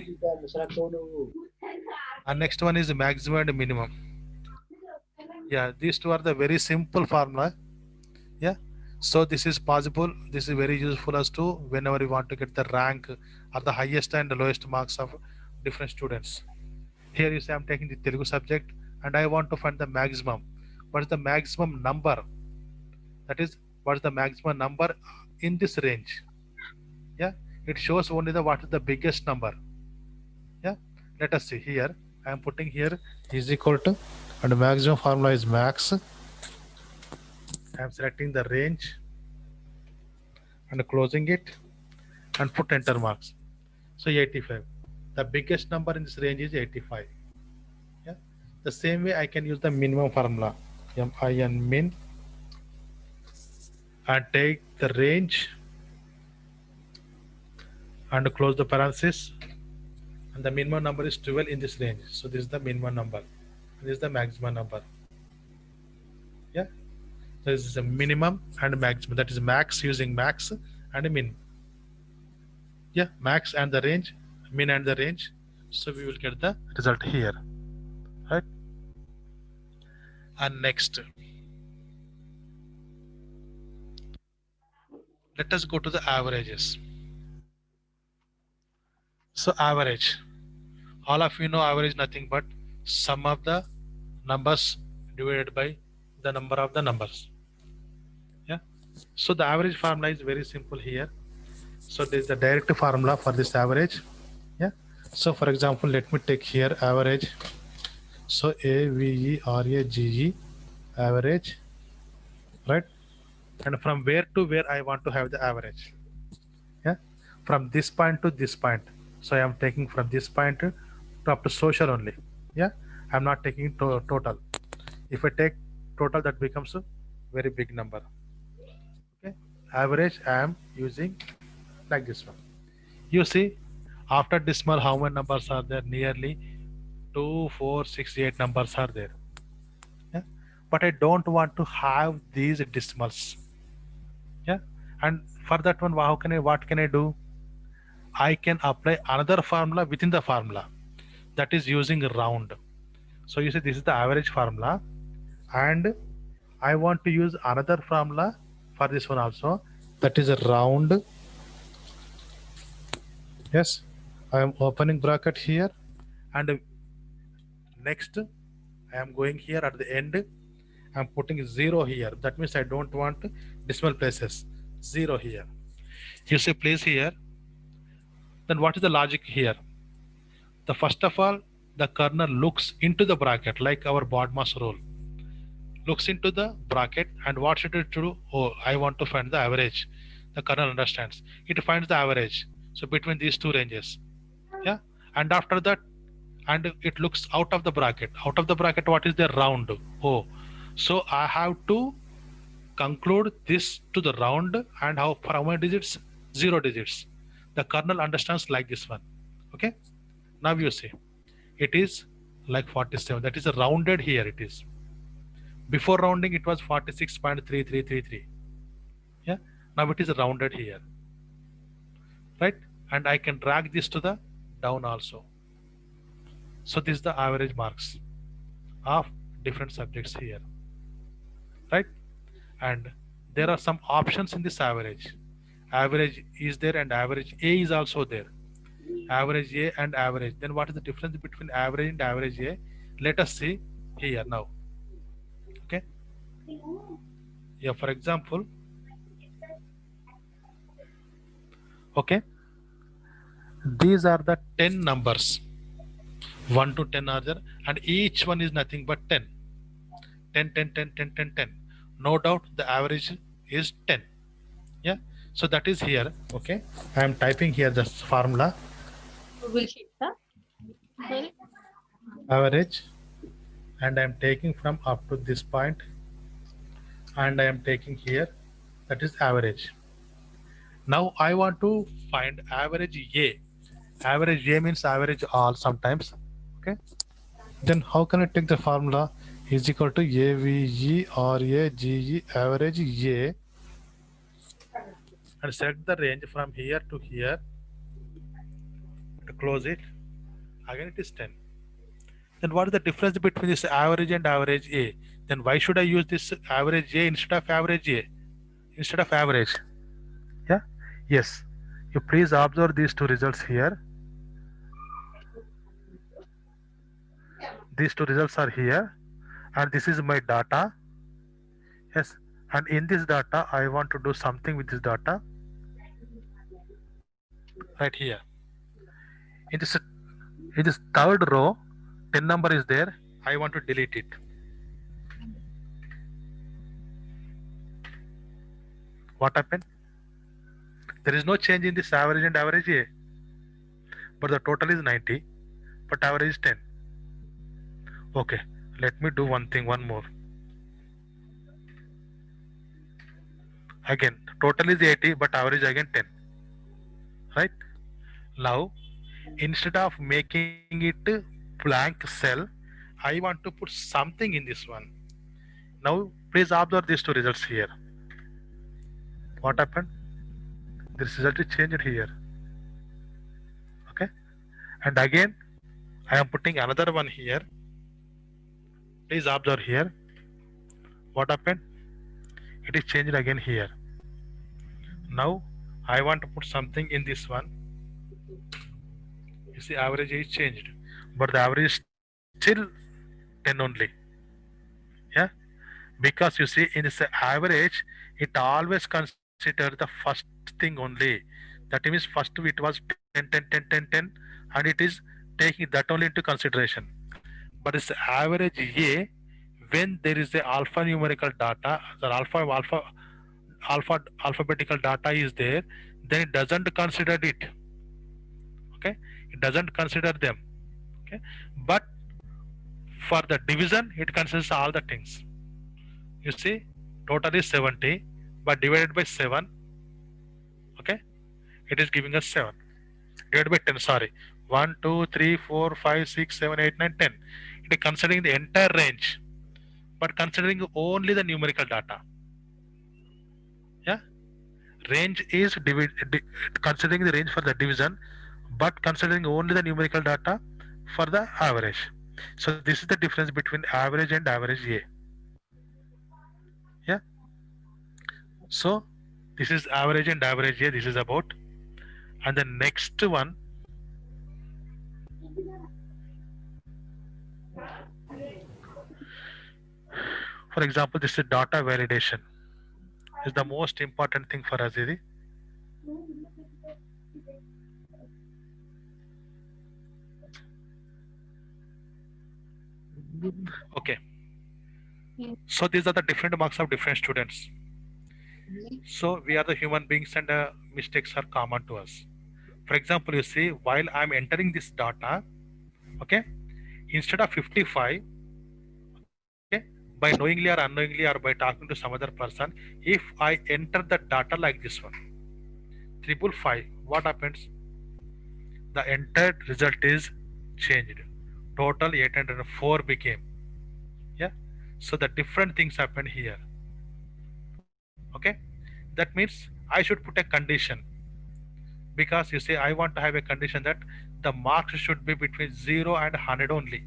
and next one is maximum and minimum. Yeah, these two are the very simple formula. Yeah, so this is possible. This is very useful as to whenever you want to get the rank or the highest and the lowest marks of different students. Here you say I'm taking the Telugu subject and I want to find the maximum. What is the maximum number? That is, what is the maximum number in this range? Yeah, it shows only the what is the biggest number. Yeah, let us see here. I am putting here is equal to, and the maximum formula is max. I am selecting the range and closing it, and put enter marks. So 85. The biggest number in this range is 85. Yeah. The same way I can use the minimum formula. Min min and take the range and close the parenthesis, and the minimum number is 12 in this range. So this is the minimum number. This is the maximum number. Yeah. So this is a minimum and maximum. That is max using max and min. Yeah, max and the range, min and the range. So we will get the result here, right? And next, let us go to the averages. So average, all of you know average nothing but sum of the numbers divided by the number of the numbers. Yeah. So the average formula is very simple here. So there is a direct formula for this average. Yeah. So for example, let me take here average. So AVERAGE average, right? And from where to where I want to have the average. Yeah. From this point to this point. So I am taking from this point to up to social only. Yeah. I'm not taking total. If I take total, that becomes a very big number. Okay. Average I am using like this one. You see, after decimal, how many numbers are there? Nearly 2, 4, 6, 8 numbers are there. Yeah. But I don't want to have these decimals. Yeah. And for that one, what can I do? I can apply another formula within the formula, that is using round. So you see, this is the average formula, and I want to use another formula for this one also, that is a round. Yes, I am opening bracket here, and next I am going here at the end, I am putting 0 here. That means I don't want decimal places. 0 here. You see, place here. Then what is the logic here? The first of all, the kernel looks into the bracket like our BODMAS rule. Looks into the bracket, and what should it do? Oh, I want to find the average. The kernel understands. It finds the average. So between these two ranges. Yeah. And after that, and it looks out of the bracket. Out of the bracket, what is the round? Oh. So I have to conclude this to the round, and for how many digits? 0 digits. The kernel understands like this one. Okay. Now you see, it is like 47. That is a rounded here. It is. Before rounding, it was 46.3333. Yeah. Now it is rounded here, right? And I can drag this to the down also. So this is the average marks of different subjects here, right? And there are some options in this average. Average is there, and average A is also there. Average A and average. Then what is the difference between average and average A? Let us see here now. Okay. Yeah, for example, okay, these are the 10 numbers. 1 to 10 are there, and each one is nothing but 10. 10, 10, 10, 10, 10, 10. No doubt the average is 10. Yeah. So that is here. Okay. I am typing here the formula. Average, and I am taking from up to this point, and I am taking here, that is average. Now I want to find average A. Average A means average all sometimes. Okay. Then how can I take the formula? Is equal to AVERAGE average A, and set the range from here to here. To close it, again it is 10. Then what is the difference between this average and average A? Then why should I use this average A instead of average A? Instead of average. Yeah. Yes. You please observe these two results here. These two results are here, and this is my data. Yes. And in this data, I want to do something with this data. Right here. In this third row, 10 number is there. I want to delete it. What happened? There is no change in this average and average A, but the total is 90, but average is 10. Okay, let me do one more. Again, total is 80, but average again 10. Right? Now, instead of making it blank cell, I want to put something in this one. Now, please observe these two results here. What happened? This result is changed here. Okay, and again, I am putting another one here. Please observe here. What happened? It is changed again here. Now, I want to put something in this one. You see, average is changed, but the average is still 10 only. Yeah, because you see, in this average, it always consider the first thing only. That means first it was 10, 10, 10, 10, 10, and it is taking that only into consideration. But it's average A, when there is a alphanumerical data, the alphabetical data is there, then it doesn't consider it. Okay, it doesn't consider them. Okay, but for the division, it considers all the things. You see, total is 70, but divided by 7, okay, it is giving us 7. Divided by 10, sorry. 1, 2, 3, 4, 5, 6, 7, 8, 9, 10. It is considering the entire range, but considering only the numerical data. Yeah, range is considering the range for the division, but considering only the numerical data for the average. So this is the difference between average and average A. Yeah, so this is average and average A, this is about. And the next one, for example, this is data validation. Is the most important thing for us, Didi. Okay, so these are the different marks of different students. So we are the human beings, and mistakes are common to us. For example, you see, while I'm entering this data, okay, instead of 55, okay, by knowingly or unknowingly or by talking to some other person, if I enter the data like this one, 555, what happens? The entered result is changed. Total 804 became. Yeah. So the different things happen here. Okay. That means I should put a condition, because you say I want to have a condition that the marks should be between 0 and 100 only.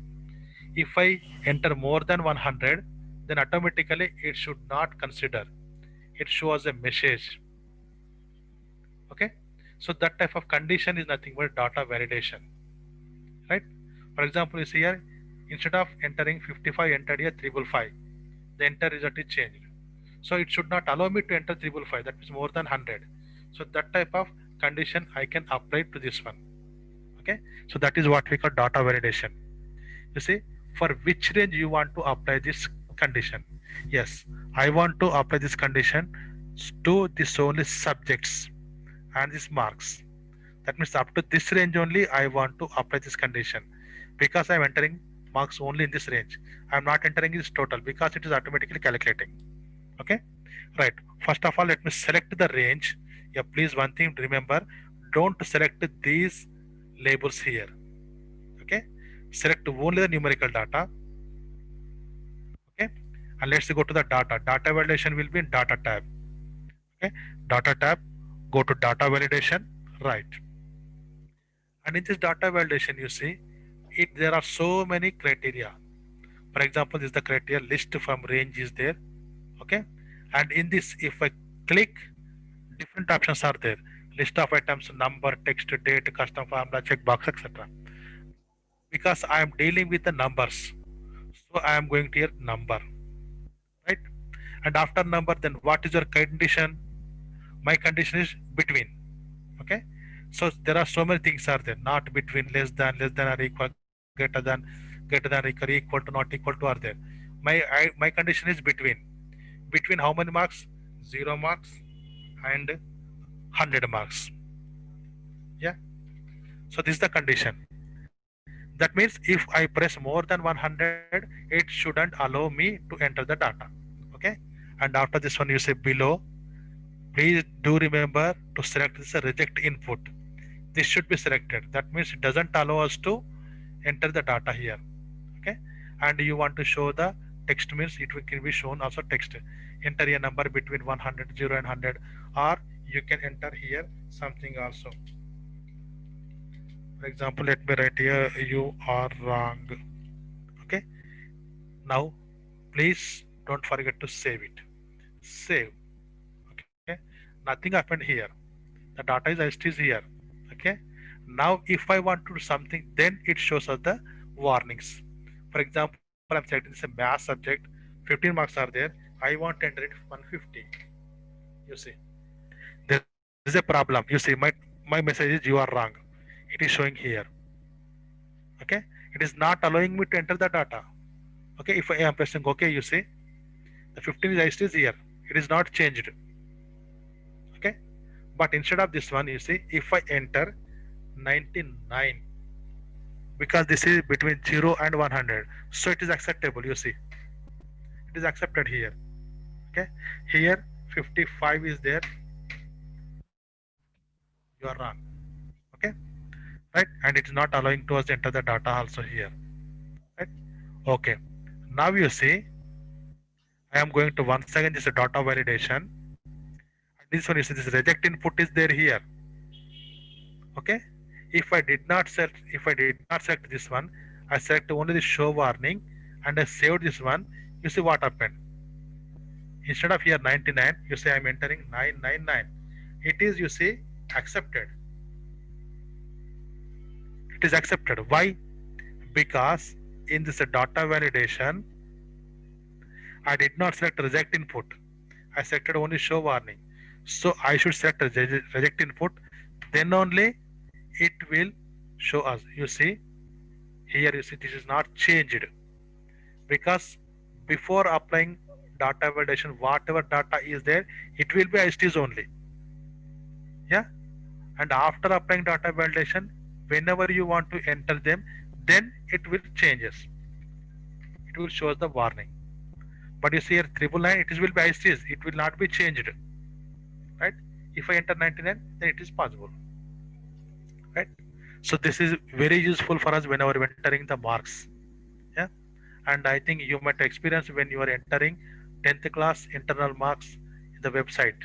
If I enter more than 100, then automatically it should not consider. It shows a message. Okay. So that type of condition is nothing but data validation. Right? For example, you see here, instead of entering 55, entered here 555. The enter result is changed. So it should not allow me to enter 555. That means more than 100. So that type of condition I can apply to this one. Okay. So that is what we call data validation. You see, for which range you want to apply this condition? Yes, I want to apply this condition to this only subjects and these marks. That means up to this range only I want to apply this condition, because I am entering marks only in this range. I am not entering this total because it is automatically calculating. Okay, right. First of all, let me select the range. Yeah, please, one thing remember, don't select these labels here. Okay, select only the numerical data. Okay, and let's go to the data. Data validation will be in data tab. Okay, data tab, go to data validation, right. And in this data validation, you see, there are so many criteria. For example, this is the criteria list from range is there. Okay, and in this, if I click, different options are there. List of items, number, text, date, custom formula, checkbox, etc. Because I am dealing with the numbers, so I am going to here number, right? And after number, then what is your condition? My condition is between. Okay, so there are so many things are there. Not between, less than or equal, greater than equal to, not equal to are there. My condition is between. Between how many marks? 0 marks and 100 marks. Yeah. So this is the condition. That means if I press more than 100, it shouldn't allow me to enter the data. Okay. And after this one, you say below. Please do remember to select this reject input. This should be selected. That means it doesn't allow us to enter the data here. Okay. And you want to show the text means can be shown also text. Enter a number between 100, 0 and 100, or you can enter here something also. For example, let me write here you are wrong. Okay. Now please don't forget to save it. Save. Okay. Nothing happened here. The data is as it is here. Okay. Now if I want to do something, then it shows us the warnings. For example, I'm selecting this a math subject, 15 marks are there. I want to enter it 150. You see, there is a problem. You see, my message is you are wrong. It is showing here. Okay, it is not allowing me to enter the data. Okay, if I am pressing OK, you see, the 15 is as it is here. It is not changed. Okay, but instead of this one, you see, if I enter 99, because this is between 0 and 100, so it is acceptable. You see, it is accepted here. Okay, here 55 is there. You are wrong. Okay, right, and it is not allowing to us enter the data also here. Right. Okay, now you see, I am going to once again this data validation. And this one, you see, this reject input is there here. Okay, if I did not select this one, I select only the show warning and I saved this one. You see what happened? Instead of here 99, you say I'm entering 999. It is, you see, accepted. It is accepted. Why? Because in this data validation, I did not select reject input. I selected only show warning. So I should select reject input. Then only it will show us. You see, here you see this is not changed. Because before applying data validation, whatever data is there, it will be as it is only. Yeah. And after applying data validation, whenever you want to enter them, then it will changes. It will show us the warning. But you see here 999, it will be as it is. It will not be changed. Right? If I enter 99, then it is possible. Right? So this is very useful for us whenever we're entering the marks. Yeah. And I think you might experience when you are entering 10th class internal marks in the website.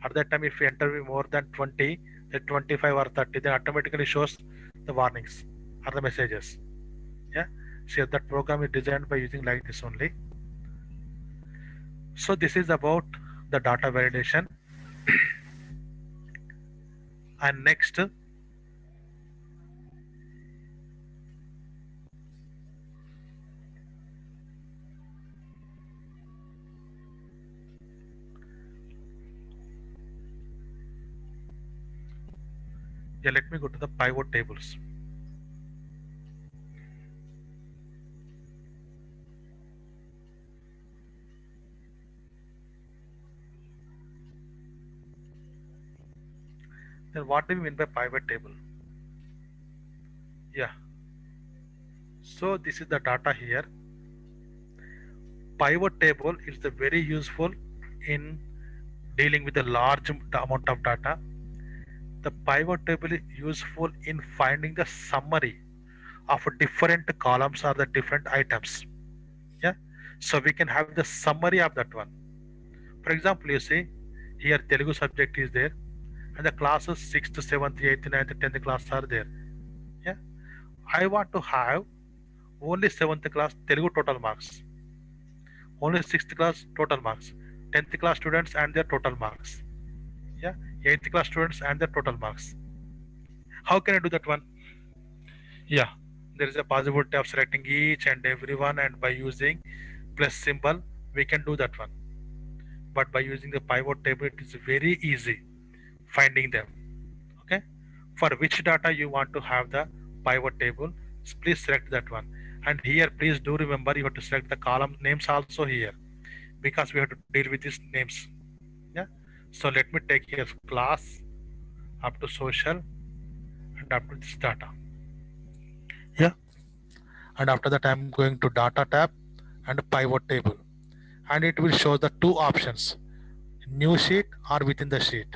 At that time, if you enter more than 20, then 25 or 30, then automatically shows the warnings or the messages. Yeah. So that program is designed by using like this only. So this is about the data validation. And next, yeah, let me go to the pivot tables. Then what do we mean by pivot table? Yeah. So this is the data here. Pivot table is the very useful in dealing with a large amount of data. The pivot table is useful in finding the summary of different columns or the different items. Yeah. So we can have the summary of that one. For example, you see here Telugu subject is there, and the classes 6th, 7th, 8th, 9th, 10th class are there. Yeah. I want to have only 7th class Telugu total marks, only 6th class total marks, 10th class students and their total marks. Yeah. 8th class students and their total marks. How can I do that one? Yeah. There is a possibility of selecting each and every one, and by using plus symbol, we can do that one. But by using the pivot table, it is very easy finding them. Okay. For which data you want to have the pivot table, please select that one. And here, please do remember you have to select the column names also here, because we have to deal with these names. Yeah. So let me take here class up to social and up to this data. Yeah. And after that I'm going to data tab and pivot table, and it will show the two options, new sheet or within the sheet.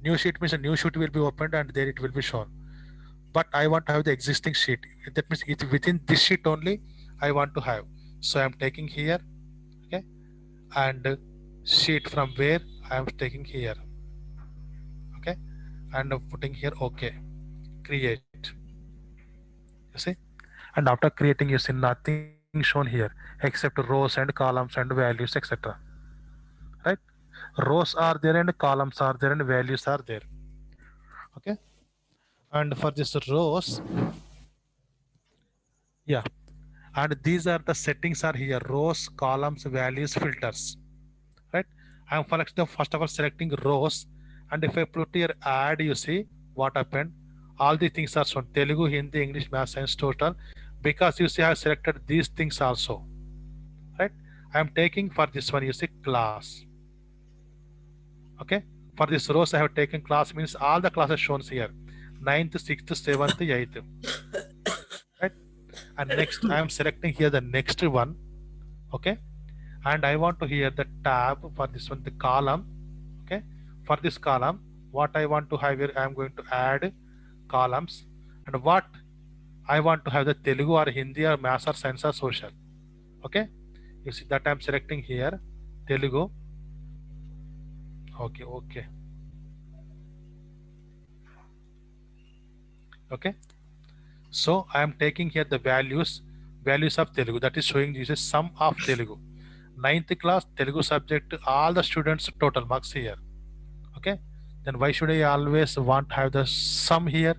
New sheet means a new sheet will be opened and there it will be shown, but I want to have the existing sheet. That means it's within this sheet only I want to have. So I'm taking here, okay, and sheet from where I am taking here, okay, and putting here okay, create. You see, and after creating you see nothing shown here except rows and columns and values, etc. Right? Rows are there and columns are there and values are there. Okay, and for this rows, yeah, and these are the settings are here: rows, columns, values, filters. Right? I'm first of all selecting rows, and if I put here add, you see what happened. All the things are shown: Telugu, Hindi, English, Math, Science, total. Because you see I have selected these things also. Right? I'm taking for this one, you see class. Okay, for this rows I have taken class means all the classes shown here: ninth, 6th, 7th, 8th. Right? And next I am selecting here the next one. Okay, and I want to here the tab for this one, the column. Okay, for this column what I want to have here, I am going to add columns, and what I want to have the Telugu or Hindi or Maths or Science or Social. Okay, you see that I am selecting here Telugu. Okay, okay, okay. So I am taking here the values of Telugu, that is showing this is sum of Telugu. Ninth class Telugu subject, all the students total marks here. Okay, then why should I always want to have the sum here?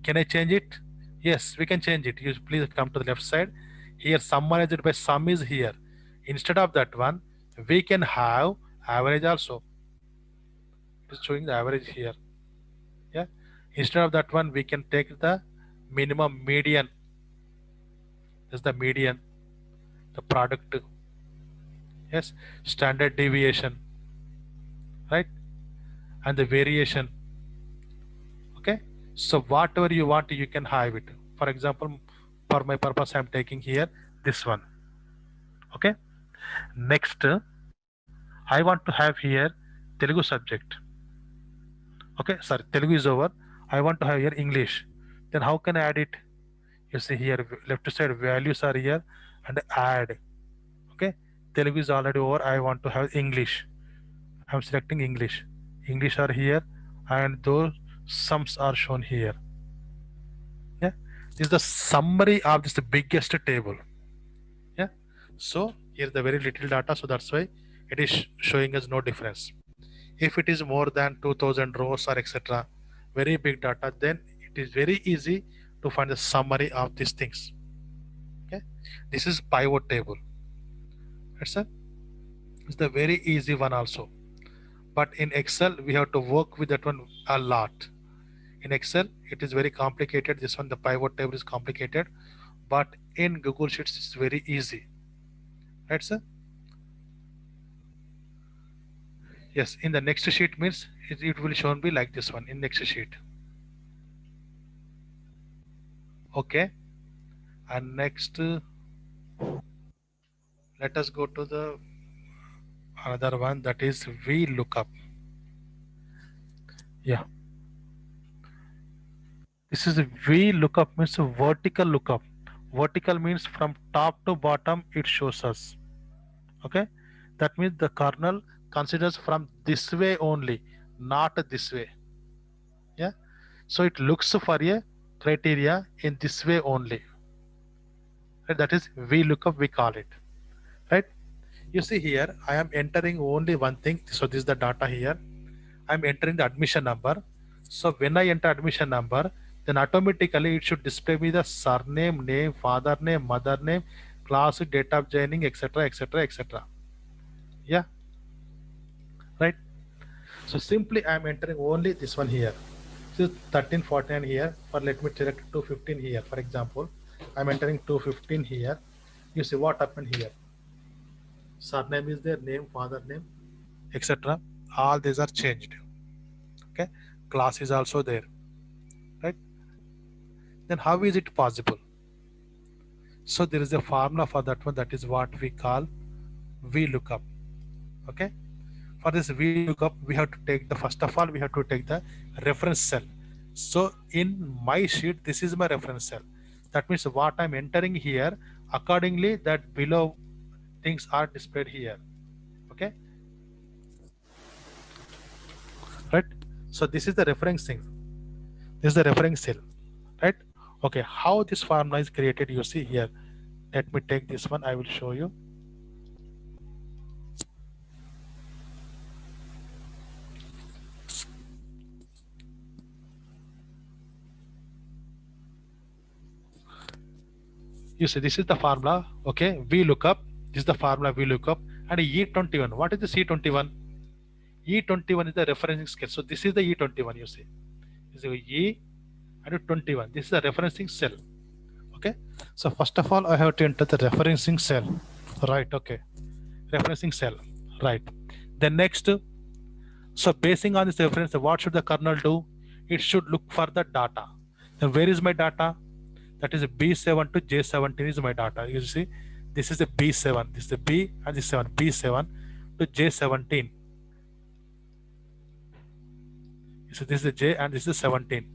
Can I change it? Yes, we can change it. You please come to the left side. Here summarized by sum is here. Instead of that one, we can have average also. It is showing the average here. Yeah. Instead of that one, we can take the minimum median. That's the median, the product. Yes, standard deviation, right? And the variation. Okay. So whatever you want, you can have it. For example, for my purpose, I'm taking here this one. Okay. Next, I want to have here Telugu subject. Okay, sorry, Telugu is over. I want to have here English. Then how can I add it? You see here left side values are here and add. Okay, Telugu is already over. I want to have English. I'm selecting English. English are here and those sums are shown here. Yeah, this is the summary of this biggest table. Yeah, so here the very little data, so that's why it is showing us no difference. If it is more than 2000 rows or etc., very big data, then it is very easy to find the summary of these things. Okay, this is pivot table. That's it. It's the very easy one also. But in Excel, we have to work with that one a lot. In Excel, it is very complicated. This one, the pivot table is complicated, but in Google Sheets, it's very easy. Right, sir? Yes, in the next sheet means it will shown be like this one in next sheet. Okay, and next let us go to the another one, that is VLOOKUP. Yeah, this is a VLOOKUP means a vertical lookup. Vertical means from top to bottom it shows us. Okay, that means the kernel considers from this way only, not this way. Yeah, so it looks for a criteria in this way only. Right? That is VLOOKUP, we call it. Right? You see here, I am entering only one thing. So this is the data here. I'm entering the admission number. So when I enter admission number, then automatically it should display me the surname, name, father name, mother name, class, date of joining, etc., etc., etc. Yeah, right. So simply I'm entering only this one here. So 1349 here. For let me select 215 here. For example, I'm entering 215 here. You see what happened here. Surname is there, name, father name, etc. All these are changed. Okay, class is also there, right? Then how is it possible? So there is a formula for that one, that is what we call VLOOKUP. Okay, for this VLOOKUP we have to take the, first of all we have to take the reference cell. So in my sheet this is my reference cell. That means what I'm entering here, accordingly that below things are displayed here. Okay, right? So this is the referencing, this is the reference cell, right? Okay, how this formula is created, you see here. Let me take this one, I will show you. You see this is the formula. Okay, VLOOKUP, this is the formula VLOOKUP. And E21, what is the E21? E21 is the referencing scale. So this is the E21, you see. This is E and 21. This is the referencing cell. Okay. So first of all, I have to enter the referencing cell. Right. Okay. Referencing cell. Right. Then next, so basing on this reference, what should the kernel do? It should look for the data. Then where is my data? That is B7 to J17 is my data. You see, this is a B7. This is the B and this 7. B7 to J17. So this is the J and this is 17.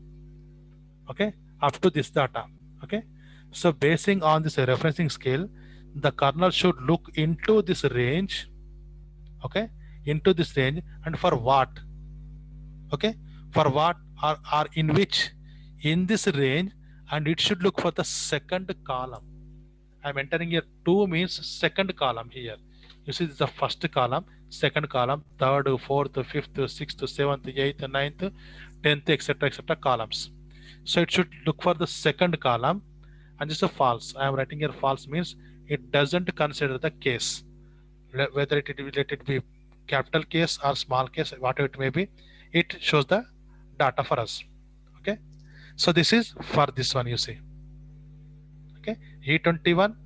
Okay, up to this data. Okay, so basing on this referencing scale, the kernel should look into this range. Okay, into this range, and for what? Okay, for what, or in which, in this range, and it should look for the second column. I'm entering here 2 means second column here. You see, this is the first column, second column, third, fourth, fifth, sixth, seventh, eighth, ninth, 10th, etc. columns. So it should look for the second column, and this is a false. I am writing here false means it doesn't consider the case, whether let it be capital case or small case, whatever it may be. It shows the data for us. Okay, so this is for this one, you see. Okay, E21,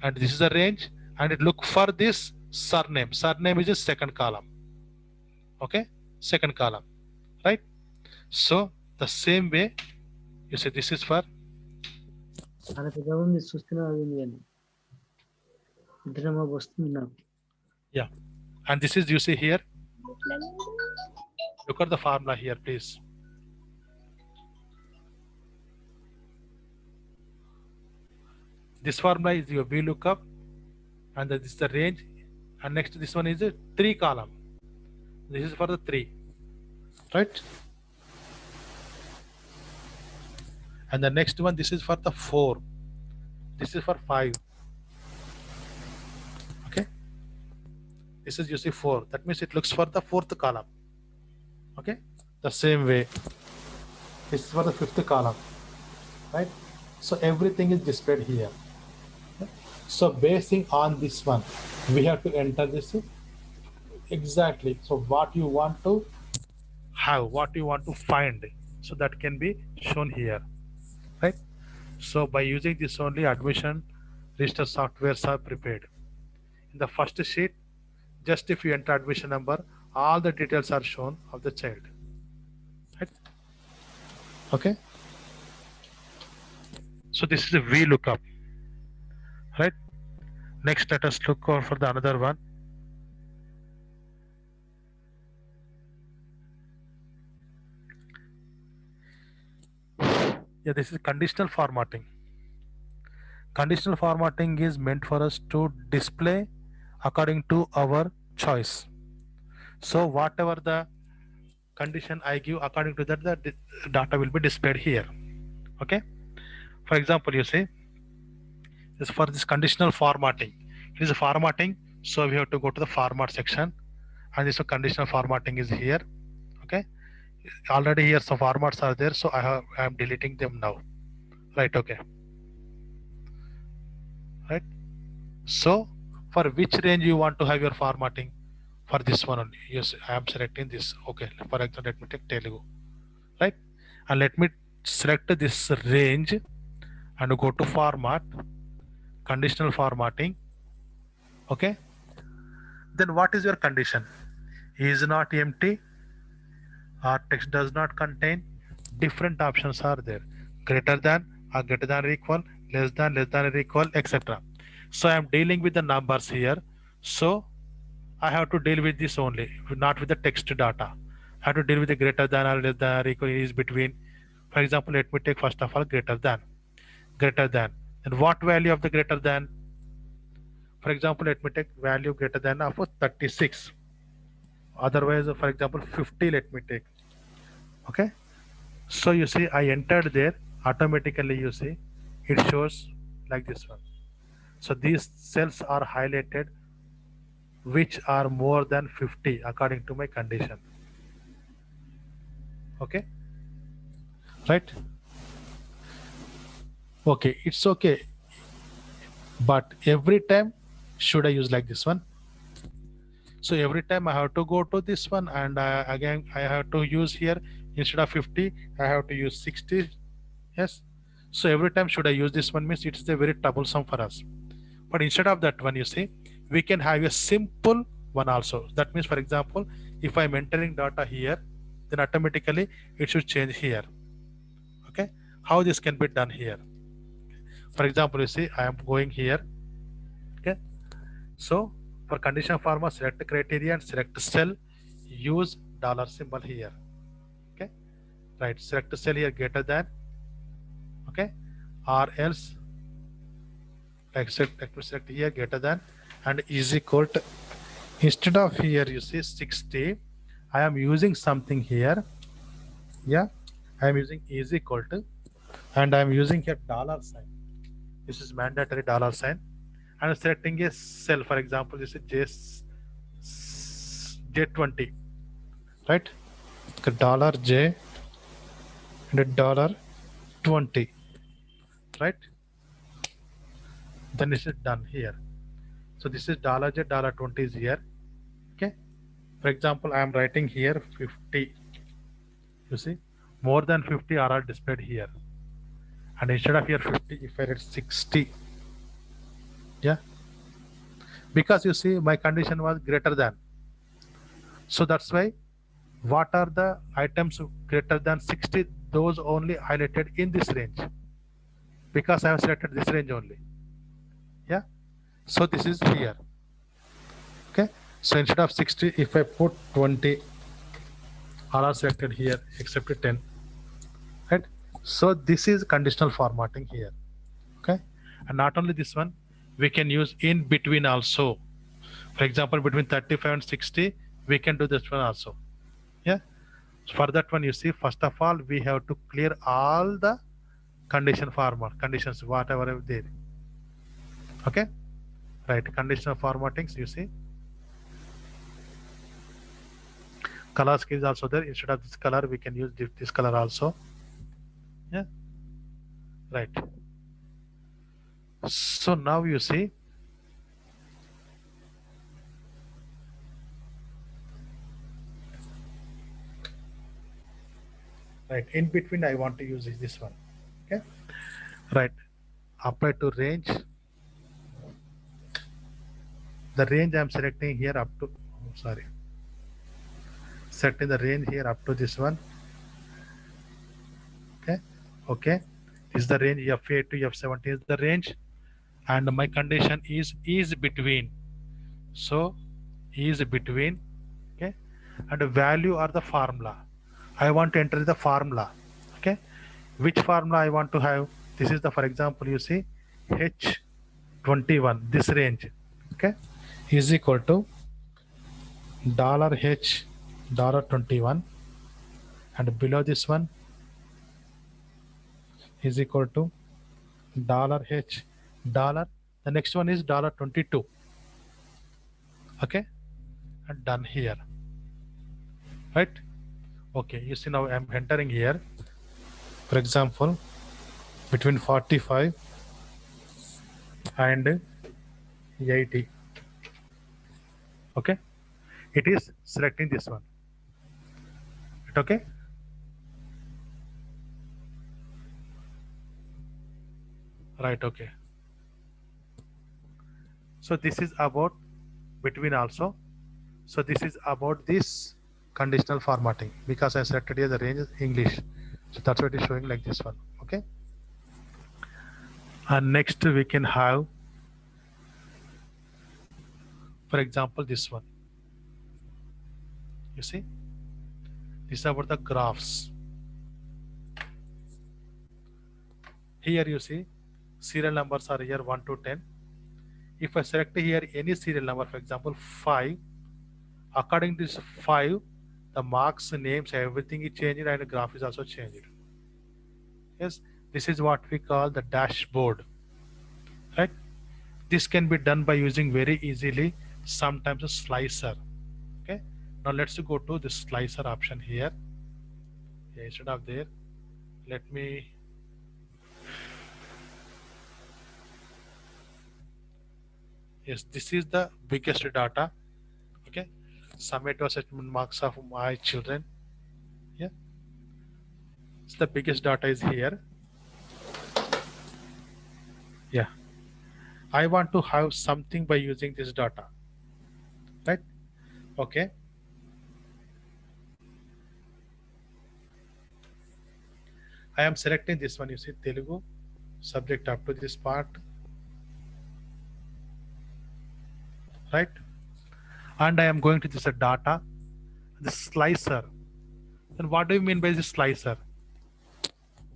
and this is the range, and it look for this surname. Surname is the second column. Okay, second column, right? So the same way, you see, this is for, చాలా పెద్దగా ఉంది చూస్తున్నా అది కానీ నిద్రమా వస్తుంది నాకు. yeah, and this is, you see here, look at the formula here, please. This formula is your VLOOKUP, and this is the range, and next this one is a 3 column. This is for the 3, right? And the next one, this is for the 4, this is for 5. Okay, this is, you see, 4. That means it looks for the 4th column. Okay, the same way, this is for the 5th column, right? So everything is displayed here. So basing on this one, we have to enter this exactly. So what you want to have, what you want to find, so that can be shown here, right? So by using this only, admission register softwares are prepared. In the first sheet, just if you enter admission number, all the details are shown of the child, right? Okay, so this is a VLOOKUP, right? Next, let us look for the another one. Yeah, this is conditional formatting. Conditional formatting is meant for us to display according to our choice. So whatever the condition I give, according to that, the data will be displayed here. Okay, for example, you see, this for this conditional formatting, it is a formatting, so we have to go to the format section, and this conditional formatting is here. Okay, already here some formats are there, so I am deleting them now, right? Okay, right? So for which range you want to have your formatting? For this one only. Yes, I am selecting this. Okay, for example, let me take Telugu, right? And let me select this range and go to format, conditional formatting. Okay, then what is your condition? Is not empty, Our text does not contain, different options are there. Greater than or greater than or equal, less than or equal, etc. So I am dealing with the numbers here. So I have to deal with this only, not with the text data. I have to deal with the greater than or less than or equal is between. For example, let me take first of all greater than. Greater than. And what value of the greater than? For example, let me take value greater than of 36. Otherwise, for example, 50 let me take. Okay. So you see, I entered there automatically. You see, it shows like this one. So these cells are highlighted, which are more than 50 according to my condition. Okay, right? Okay, it's okay. But every time, should I use like this one? So every time I have to go to this one, and again I have to use here instead of 50, I have to use 60. Yes. So every time should I use this one means it's a very troublesome for us. But instead of that one, you see, we can have a simple one also. That means, for example, if I'm entering data here, then automatically it should change here. Okay. How this can be done here? For example, you see, I am going here. Okay. So for condition format, select criteria and select cell, use dollar symbol here. Okay. Right. Select cell here greater than. Okay. Or else select here greater than and is equal to, instead of here you see 60, I am using something here. Yeah, I am using is equal to, and I am using here dollar sign. This is mandatory dollar sign. And selecting a cell, for example, this is J20, right? Dollar J and dollar 20, right? Then this is done here. So this is dollar J, dollar 20 is here. Okay. For example, I am writing here 50. You see, more than 50 are all displayed here. And instead of here 50, if I write 60, yeah, because you see my condition was greater than. So that's why what are the items greater than 60? Those only highlighted in this range because I have selected this range only. Yeah. So this is here. Okay. So instead of 60, if I put 20, all are selected here except 10. Right. So this is conditional formatting here. Okay. And not only this one, we can use in between also. For example, between 35 and 60, we can do this one also. Yeah. For that one, you see, first of all, we have to clear all the condition format conditions, whatever are there. Okay. Right. Conditional formattings, you see. Color scheme is also there. Instead of this color, we can use this color also. Yeah. Right. So now you see, right, in between I want to use this one. Okay. Right. Apply to range. The range I'm selecting here up to, sorry, setting the range here up to this one. Okay. Okay. This is the range F8 to F17 is the range, and my condition is between. So is between. Okay. And the value or the formula. I want to enter the formula. Okay. Which formula I want to have? This is the, for example, you see H21, this range. Okay. Is equal to dollar H dollar 21, and below this one is equal to dollar H dollar. The next one is dollar 22. Okay. And done here. Right. Okay. You see now I'm entering here. For example, between 45 and 80. Okay. It is selecting this one. Okay. Right. Okay. So this is about between also. So this is about this conditional formatting, because I selected here the range is English. So that's what is showing like this one. Okay. And next we can have, for example, this one. You see, this is about the graphs. Here you see serial numbers are here 1 to 10. If I select here any serial number, for example 5, according to this 5, the marks, names, everything is changed and the graph is also changed. Yes, this is what we call the dashboard, right? This can be done by using very easily sometimes a slicer. Okay, now let's go to the slicer option here. Yeah, instead of there, let me, yes, this is the biggest data. Okay, summative assessment marks of my children. Yeah, so the biggest data is here. Yeah, I want to have something by using this data, right? Okay, I am selecting this one. You see Telugu subject up to this part, right? And I am going to this data, the slicer. And what do you mean by this slicer?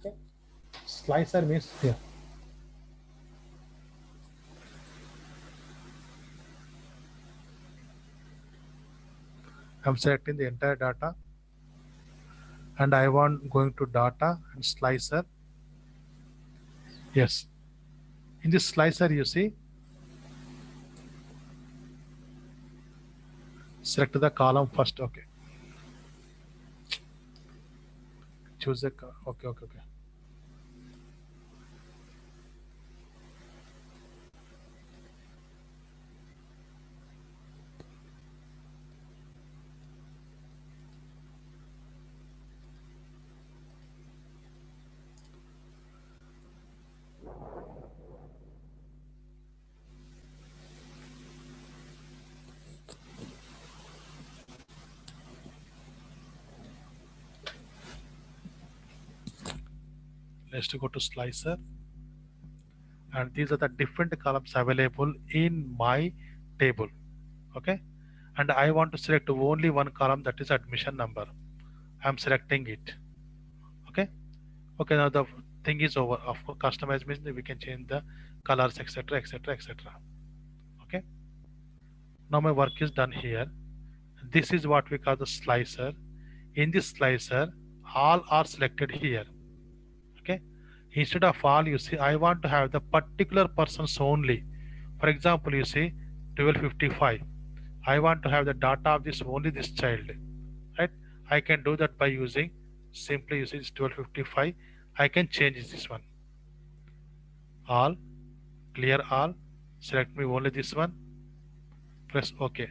Okay, slicer means here. I'm selecting the entire data, and I want going to data and slicer. Yes, in this slicer you see, select the column first. Okay, choose the okay. Let's go to slicer, and these are the different columns available in my table. Okay, and I want to select only one column, that is admission number. I'm selecting it. Okay, okay, now the thing is over. Of course, customize means we can change the colors, etc., etc., etc. Okay, now my work is done here. This is what we call the slicer. In this slicer, all are selected here. Okay, instead of all, you see, I want to have the particular persons only. For example, you see 1255. I want to have the data of this only this child, right? I can do that by using simply using 1255. I can change this one. All, clear all, select me only this one, press OK.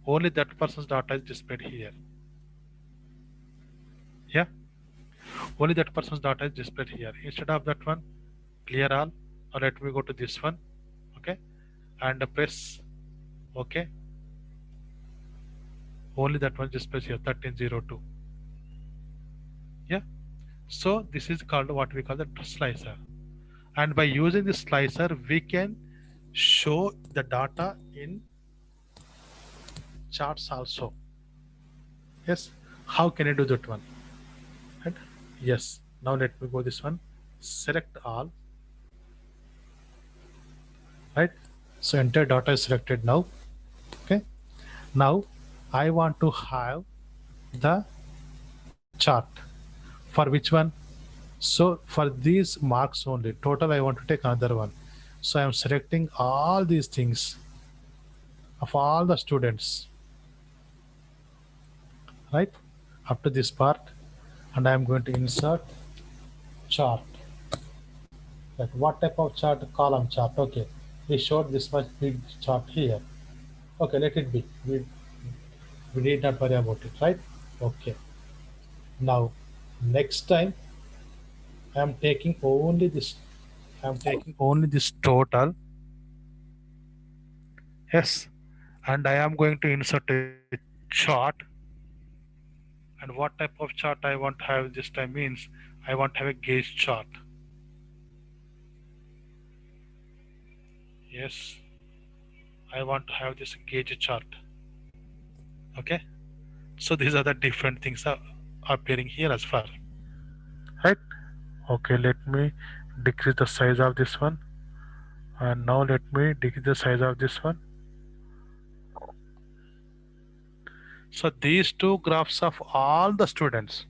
Only that person's data is displayed here. Yeah, only that person's data is displayed here. Instead of that one, clear all. Now let me go to this one. Okay, and press OK. Only that one displays here 1302. Yeah, so this is called what we call the slicer. And by using this slicer, we can show the data in charts also. Yes, how can I do that one? Right? Yes, now let me go this one, select all, right? So entire data is selected now. Okay, now I want to have the chart. For which one? So for these marks only, total I want to take another one. So I am selecting all these things of all the students, right, up to this part, and I am going to insert chart. Like what type of chart? Column chart. Okay, we showed this much big chart here. Okay, let it be. We need not worry about it, right? Okay. Now, next time I am taking only this. I am taking only this total. Yes, and I am going to insert a chart. And what type of chart I want to have this time means I want to have a gauge chart. Yes, I want to have this gauge chart. Okay, so these are the different things are appearing here as far, right? Okay, let me decrease the size of this one, and now let me decrease the size of this one. So these two graphs of all the students.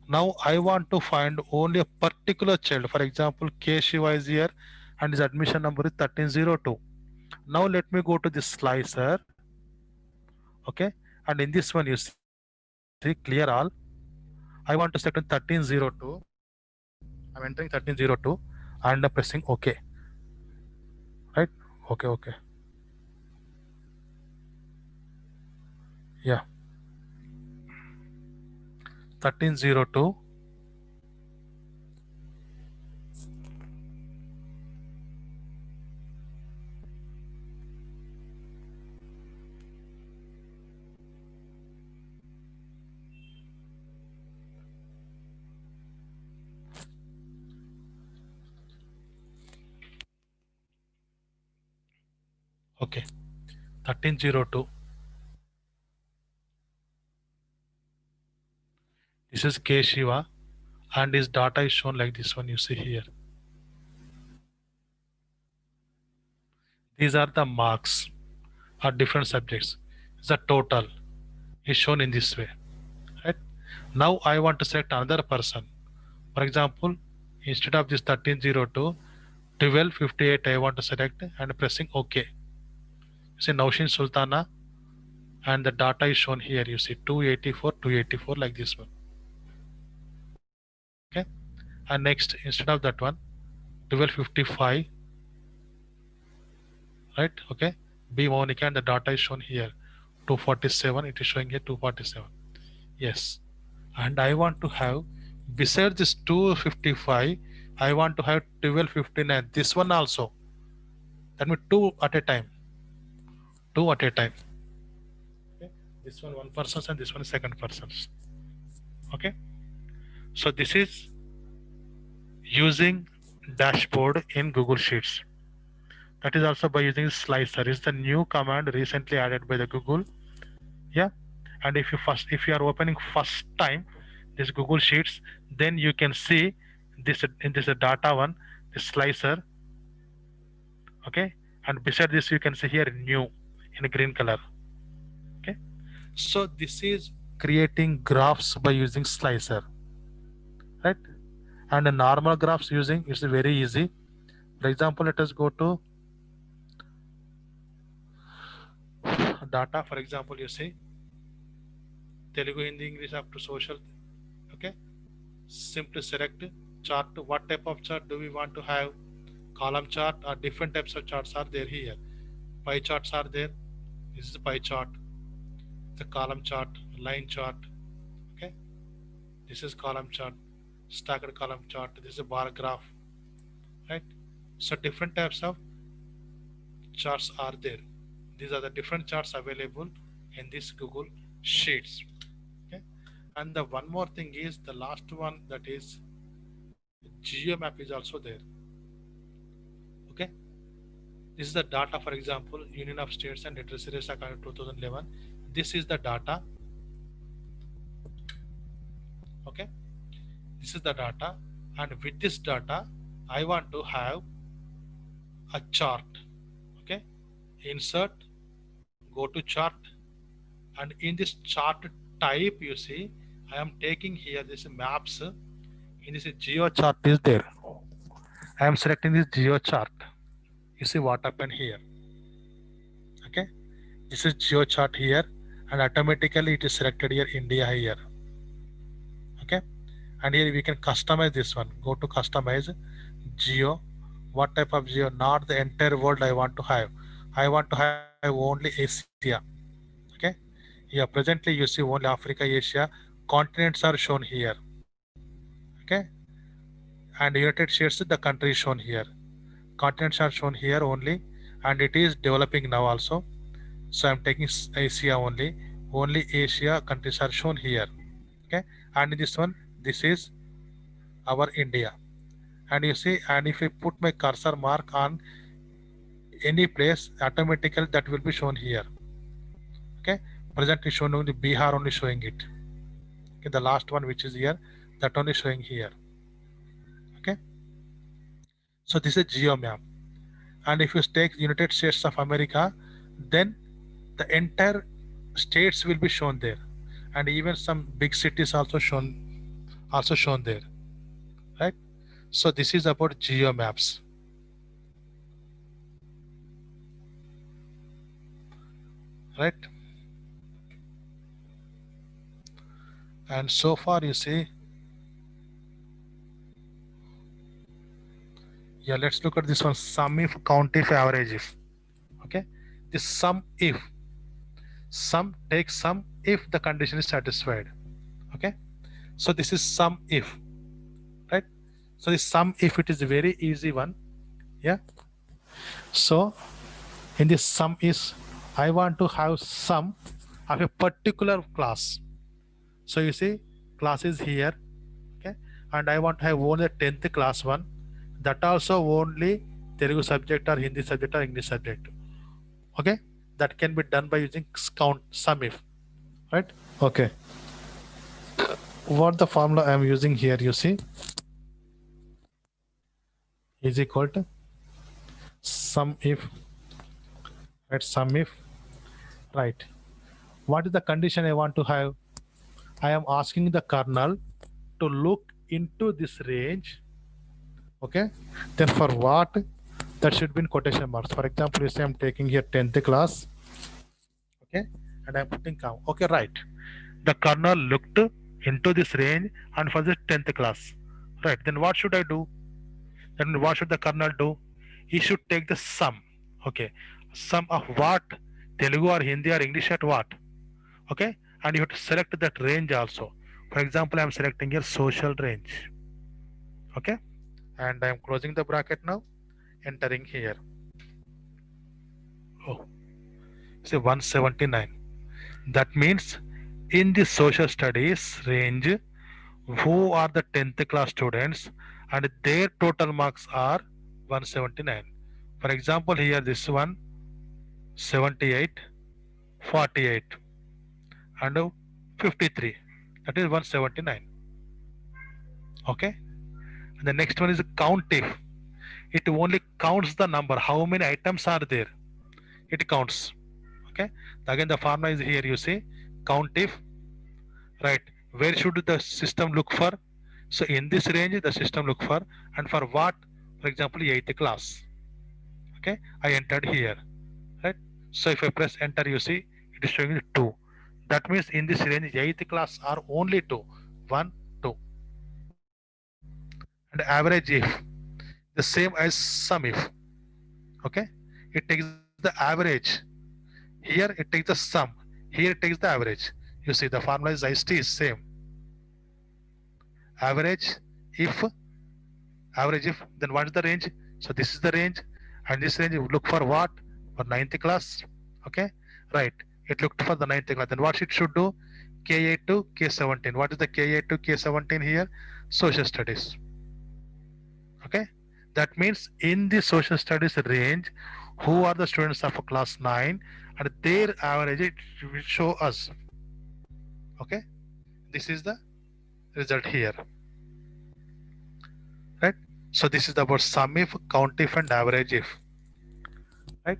Now I want to find only a particular child. For example, K Shiva is here and his admission number is 1302. Now let me go to this slicer. Okay, and in this one you see clear all. I want to select on 1302. I'm entering 1302 and pressing OK. Right? Okay. Yeah. 1302. Okay. 1302. This is K Shiva and his data is shown like this one you see here. These are the marks of different subjects. The total is shown in this way. Right? Now I want to select another person. For example, instead of this 1302, 1258 I want to select and pressing OK. You see Naushin Sultana and the data is shown here. You see 284 like this one. Okay. And next, instead of that one, 1255. Right? Okay. B Monica and the data is shown here. 247. It is showing here 247. Yes. And I want to have besides this 255, I want to have 1259. This one also. That means two at a time. Two at a time. Okay. This one person's and this one second person's. Okay. So this is using dashboard in Google Sheets. That is also by using slicer. Is the new command recently added by the Google. Yeah. And if you are opening first time this Google Sheets, then you can see this in this data one, this slicer. Okay. And beside this you can see here new in green color. Okay. So this is creating graphs by using slicer. Right? And a normal graphs using it's very easy. For example, let us go to data. For example, you see Telugu, Hindi, English up to social. Okay. Simply select chart. What type of chart do we want to have? Column chart or different types of charts are there here. Pie charts are there. This is the pie chart. The column chart, line chart. Okay. This is column chart, stacked column chart. This is a bar graph. Right. So different types of charts are there. These are the different charts available in this Google Sheets. Okay. And the one more thing is the last one, that is GeoMap is also there. Okay. This is the data, for example, Union of States and Literacy Rates Account 2011. This is the data. Okay. This is the data, and with this data I want to have a chart. Okay. Insert, go to chart, and in this chart type you see I am taking here this maps. In this geo chart is there. I am selecting this geo chart. You see what happened here. Okay. This is geo chart here, and automatically it is selected here India here. Okay. And here we can customize this one. Go to customize geo. What type of geo? Not the entire world I want to have. I want to have only Asia. Okay. Yeah, presently you see only Africa, Asia. Continents are shown here. Okay. And United States, the country is shown here. Continents are shown here only, and it is developing now also. So I'm taking Asia only. Only Asia countries are shown here. Okay, and in this one, this is our India. And you see, and if I put my cursor mark on any place, automatically that will be shown here. Okay, present is shown only Bihar only showing it. Okay, the last one which is here, that only showing here. Okay, so this is geo map. And if you take United States of America, then the entire states will be shown there, and even some big cities also shown there, right? So this is about geo maps, right? And so far you see, yeah, let's look at this one, sum if, count if, average if. Okay, this sum if, sum takes sum if the condition is satisfied. Okay, so this is sum if, right? So this sum if, it is a very easy one. Yeah, so in this sum is, I want to have sum of a particular class. So you see, class is here. Okay, and I want to have only the 10th class one, that also only Telugu subject or Hindi subject or English subject. Okay, that can be done by using count sum if, right? Okay, what the formula I am using here, you see, is equal to sum if, right? Sum if, right? What is the condition I want to have? I am asking the kernel to look into this range. Okay, then for what, that should be in quotation marks. For example, you say I'm taking here 10th class. Okay, and I'm putting count. Okay, right, the kernel looked into this range and for the 10th class, right? Then what should I do? Then what should the kernel do? He should take the sum. Okay, sum of what? Telugu or Hindi or English at what? Okay, and you have to select that range also. For example, I'm selecting here social range. Okay, and I'm closing the bracket now, entering here. Oh, say 179. That means in the social studies range, who are the 10th class students and their total marks are 179. For example, here this one 78, 48, and 53. That is 179. Okay. And the next one is count if. It only counts the number. How many items are there? It counts. Okay. Again, the formula is here. You see, count if. Right. Where should the system look for? So in this range, the system look for, and for what? For example, 8th class. Okay. I entered here. Right. So if I press enter, you see it is showing 2. That means in this range, 8th class are only 2. 1, 2. And average if, the same as sum if. Okay, it takes the average. Here it takes the sum, here it takes the average. You see the formula is IST is same. Average if, average if, then what is the range? So this is the range, and this range you look for what? For 9th class. Okay, right, it looked for the 9th class. Then what it should do? K8 to K17. What is the K8 to K17 here? Social studies. Okay, that means in the social studies range, who are the students of class 9 and their average it will show us. Okay, this is the result here, right? So this is about sum if, count if, and average if, right?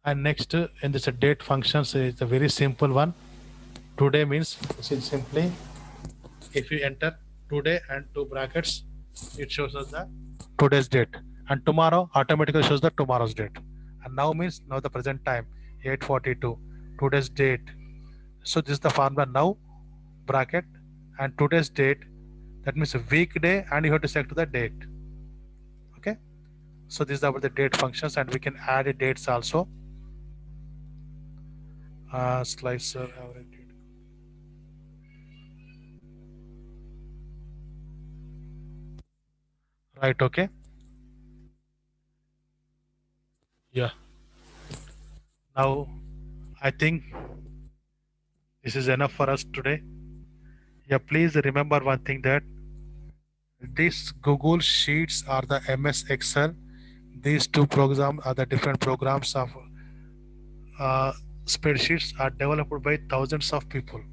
And next in this date functions is a very simple one. Today means this is simply, if you enter today and two brackets, it shows us the today's date, and tomorrow automatically shows the tomorrow's date. And now means now the present time, 8:42, today's date. So this is the formula now, bracket, and today's date, that means a weekday, and you have to select the date. Okay, so this is about the date functions, and we can add dates also. Slicer average date. Right, okay. Yeah, now I think This is enough for us today. Yeah, please remember one thing, that these Google Sheets are the MS Excel. These two programs are the different programs of uh, spreadsheets are developed by thousands of people,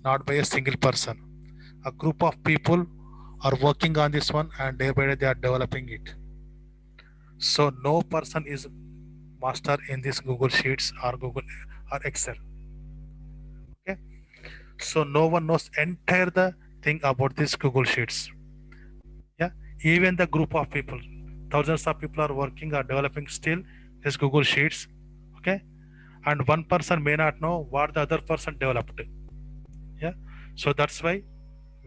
not by a single person. A group of people are working on this one, and day by day they are developing it. So no person is master in this Google Sheets or Google or Excel. Okay. So no one knows entire the thing about this Google Sheets. Yeah. Even the group of people, thousands of people are working or developing still this Google Sheets. Okay. And one person may not know what the other person developed. Yeah. So that's why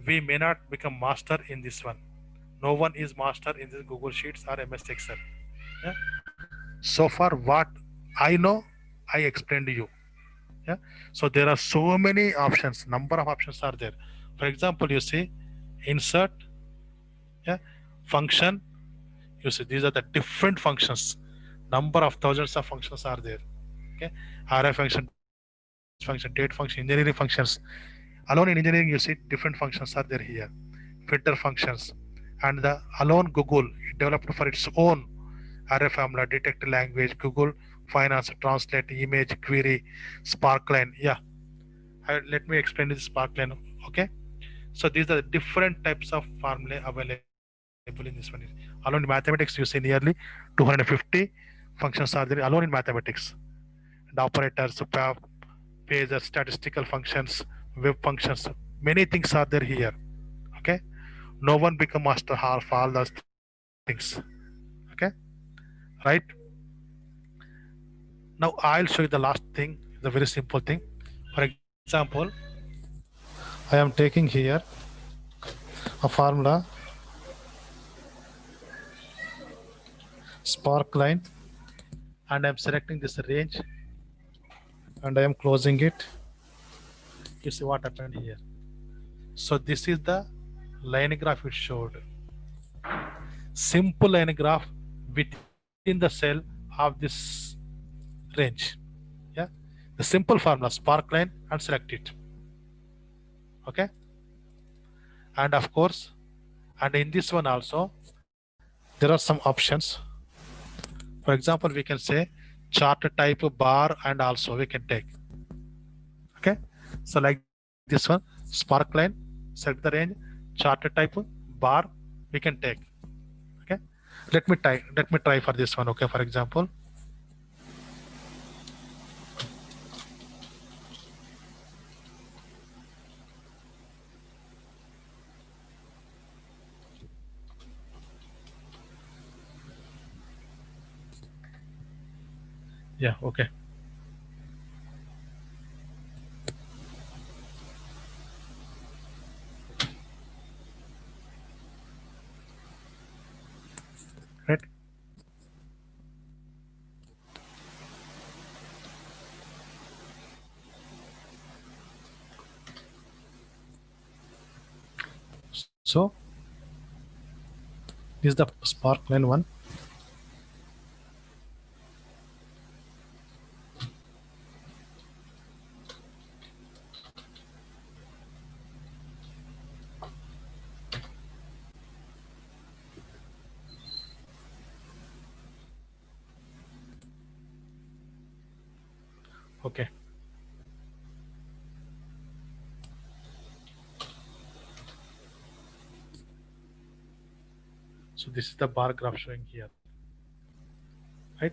we may not become master in this one. No one is master in this Google Sheets or MS Excel. Yeah. So far what I know, I explained to you. Yeah. So there are so many options, number of options are there. For example, you see insert, yeah, function. You see these are the different functions, number of thousands of functions are there. Okay. RF function, function, date function, engineering functions. Alone in engineering you see different functions are there here. Filter functions. And the alone Google developed for its own array formula, detect language, Google Finance, translate, image, query, Sparkline. Yeah, let me explain this Sparkline. Okay, so these are the different types of formulae available in this one. Alone in mathematics, you see nearly 250 functions are there alone in mathematics. And operators, pages, statistical functions, web functions, many things are there here. Okay, no one become master of all those things. Okay, right? Now I'll show you the last thing, the very simple thing. For example, I am taking here a formula spark line, and I'm selecting this range, and I am closing it. You see what happened here. So this is the line graph it showed. Simple line graph within the cell of this range. Yeah, the simple formula spark line and select it. Okay, and of course, and in this one also there are some options. For example, we can say chart type bar, and also we can take. Okay, so like this one spark line, select the range, chart type bar, we can take. Okay, let me try for this one. Okay, for example, yeah, okay. Right. So this is the spark line one. Okay. So this is the bar graph showing here, right?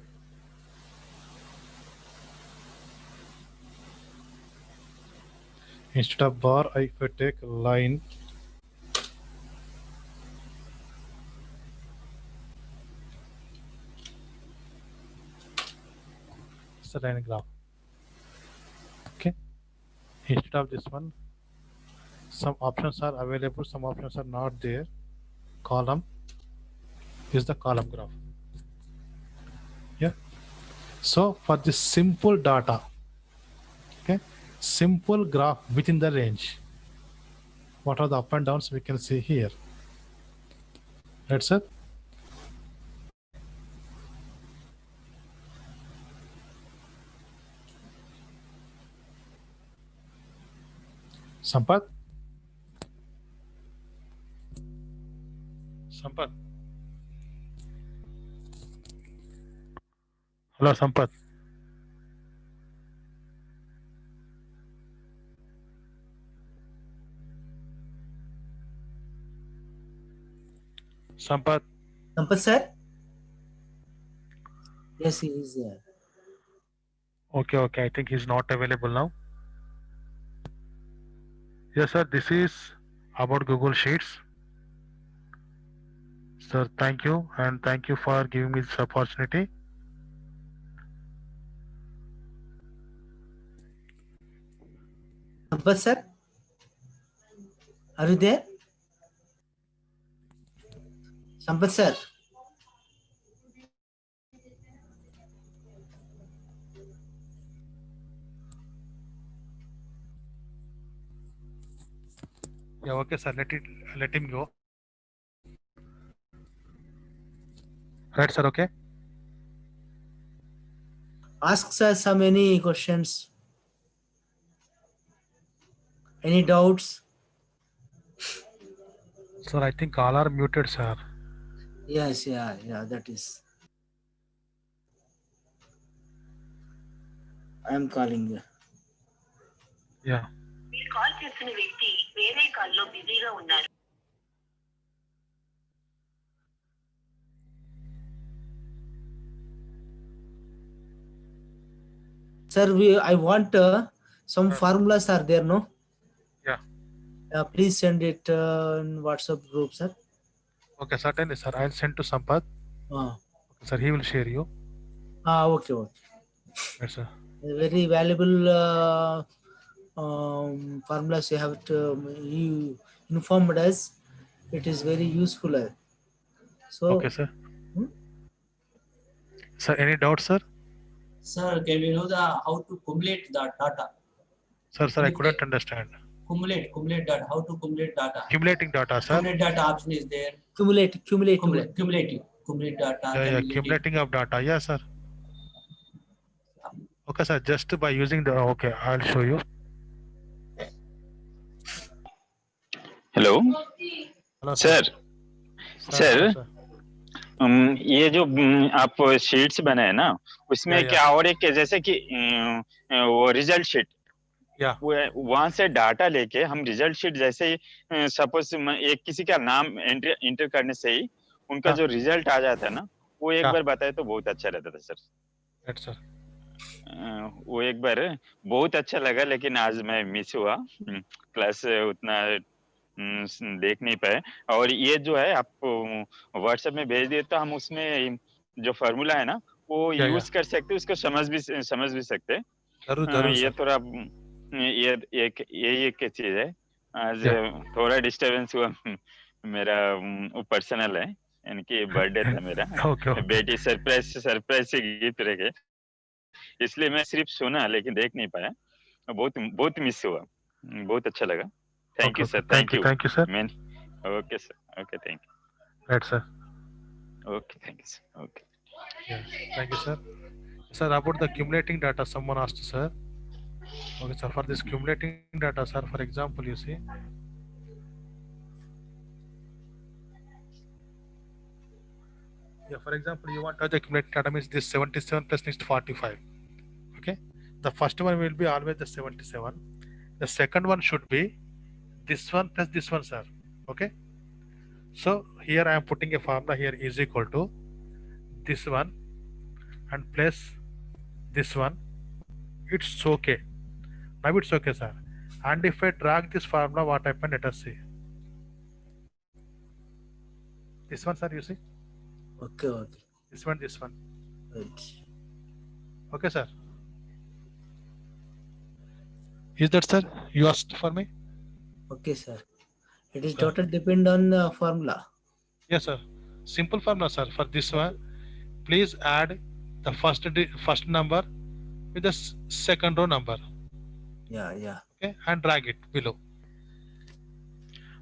Instead of bar, if I take line, it's a line graph. Okay. Instead of this one, some options are available, some options are not there. Column is the column graph. Yeah. So for this simple data, okay, simple graph within the range, what are the up and downs we can see here. Right, sir? Sampath? Sampath? Hello, Sampath. Sampath? Sampath sir? Yes, he is there. Okay, okay. I think he's not available now. Yes, sir. This is about Google Sheets. Sir, thank you, and thank you for giving me this opportunity. Sampath sir? Are you there? Sampath sir? Yeah, okay, sir. Let him go. Right, sir. Okay. Ask sir some any questions. Any doubts? Sir, I think all are muted, sir. Yes, yeah, that is. I am calling you. Yeah. మీరు call చేసిన వ్యక్తి వేరే కాల్లో బిజీగా ఉన్నారు. Sir, I want some formulas are there, no? Yeah. Please send it in WhatsApp group, sir. Okay, certainly, sir. I'll send to Sampath. Okay, Sir, he will share you. okay. Yes, sir. Very valuable formulas you have to you informed us. It is very useful. So, Okay, sir. Sir, any doubts, sir? Sir, can we know how to cumulate the data? Sir, I couldn't understand. Cumulate data. How to cumulate data? Accumulating data, sir. Cumulate data option is there. cumulative. Cumulative. Cumulate data. Yeah, accumulating of data. Yes, sir. Okay, sir. Just by using the okay, I'll show you. Hello Hello, sir sir sir. ये जो आप sheets बनाए ना उसमें Yeah, yeah. क्या और एक जैसे कि वो रिजल्ट शीट Yeah. वहां से डाटा लेके हम रिजल्ट शीट जैसे ही सपोज एक किसी का नाम इंटर करने से ही उनका हाँ. जो रिजल्ट आ जाता है ना वो एक हाँ. बार बताए तो बहुत अच्छा रहता था सर. Right, sir. वो एक बार बहुत अच्छा लगा लेकिन आज मैं मिस हुआ क्लास उतना देख नहीं पाए. और ये जो है आपको व्हाट्सएप में भेज दिए तो हम उसमें जो फॉर्मूला है ना वो या, यूज कर सकते, उसको समझ भी सकते. जरूर ये सर. थोड़ा ये एक चीज है. आज या. थोड़ा डिस्टरबेंस हुआ. मेरा वो पर्सनल है, इनकी बर्थडे था मेरा. Okay. बेटी सरप्राइज से गिफ्ट रखे, इसलिए मैं सिर्फ सुना लेकिन देख नहीं पाया. बहुत मिस हुआ. बहुत अच्छा लगा. Thank you, Okay. sir. Thank you. Thank you, sir. Man. Okay, sir. Okay, thank you. Right, sir. Okay, thank you, sir. Okay. Yeah. Thank you, sir. Sir, about the accumulating data, someone asked, sir. Okay, sir. For this accumulating data, sir, for example, you see. Yeah, for example, you want to accumulate data means this 77 plus next 45. Okay. The first one will be always the 77. The second one should be this one plus this one, sir. Okay. So here I am putting a formula here is equal to this one and plus this one. It's okay. Now it's okay, sir. And if I drag this formula, what happened? Let us see. This one, sir, you see? Okay. This one. Right. Okay, sir. Is that, sir? You asked for me? Okay, sir. It is Sir. total depend on the formula. Yes, sir. Simple formula, sir. For this one, please add the first number with the second row number. Yeah. Okay, and drag it below.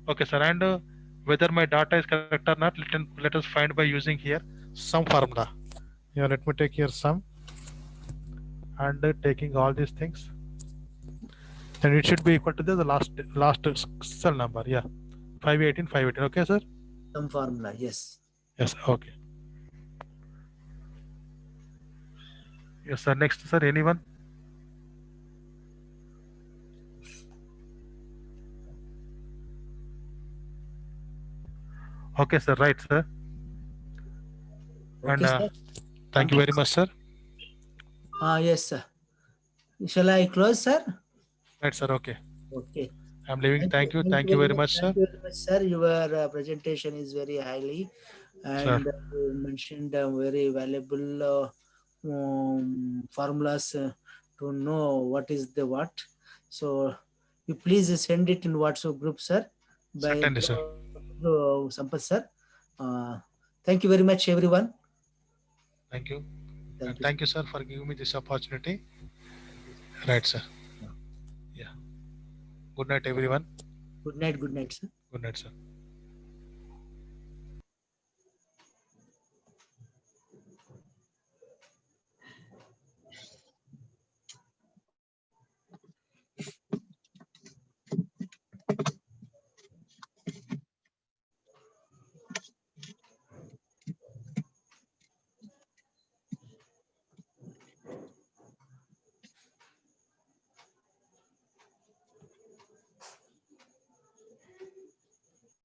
Okay, sir. And whether my data is correct or not, let us find by using here sum formula. Yeah, let me take here sum and taking all these things. Then it should be equal to the last cell number. Yeah, 518, 518. Okay, sir. Some formula. Yes. Yes. Okay. Yes, sir. Next, sir. Anyone? Okay, sir. Right, sir. Okay, And sir. thank you very much, sir. Yes, sir. Shall I close, sir? Right, sir. Okay. Okay. I'm leaving. Thank you. Thank you very much, sir. Thank you very much, sir. Your presentation is very highly, and you mentioned very valuable formulas to know what is the what. So you please send it in WhatsApp group, sir. Certainly, sir. Sampath, sir. Thank you very much, everyone. Thank you. Thank And you. thank you, sir, for giving me this opportunity. Right, sir. Yeah. Good night, everyone. Good night, sir. Good night, sir.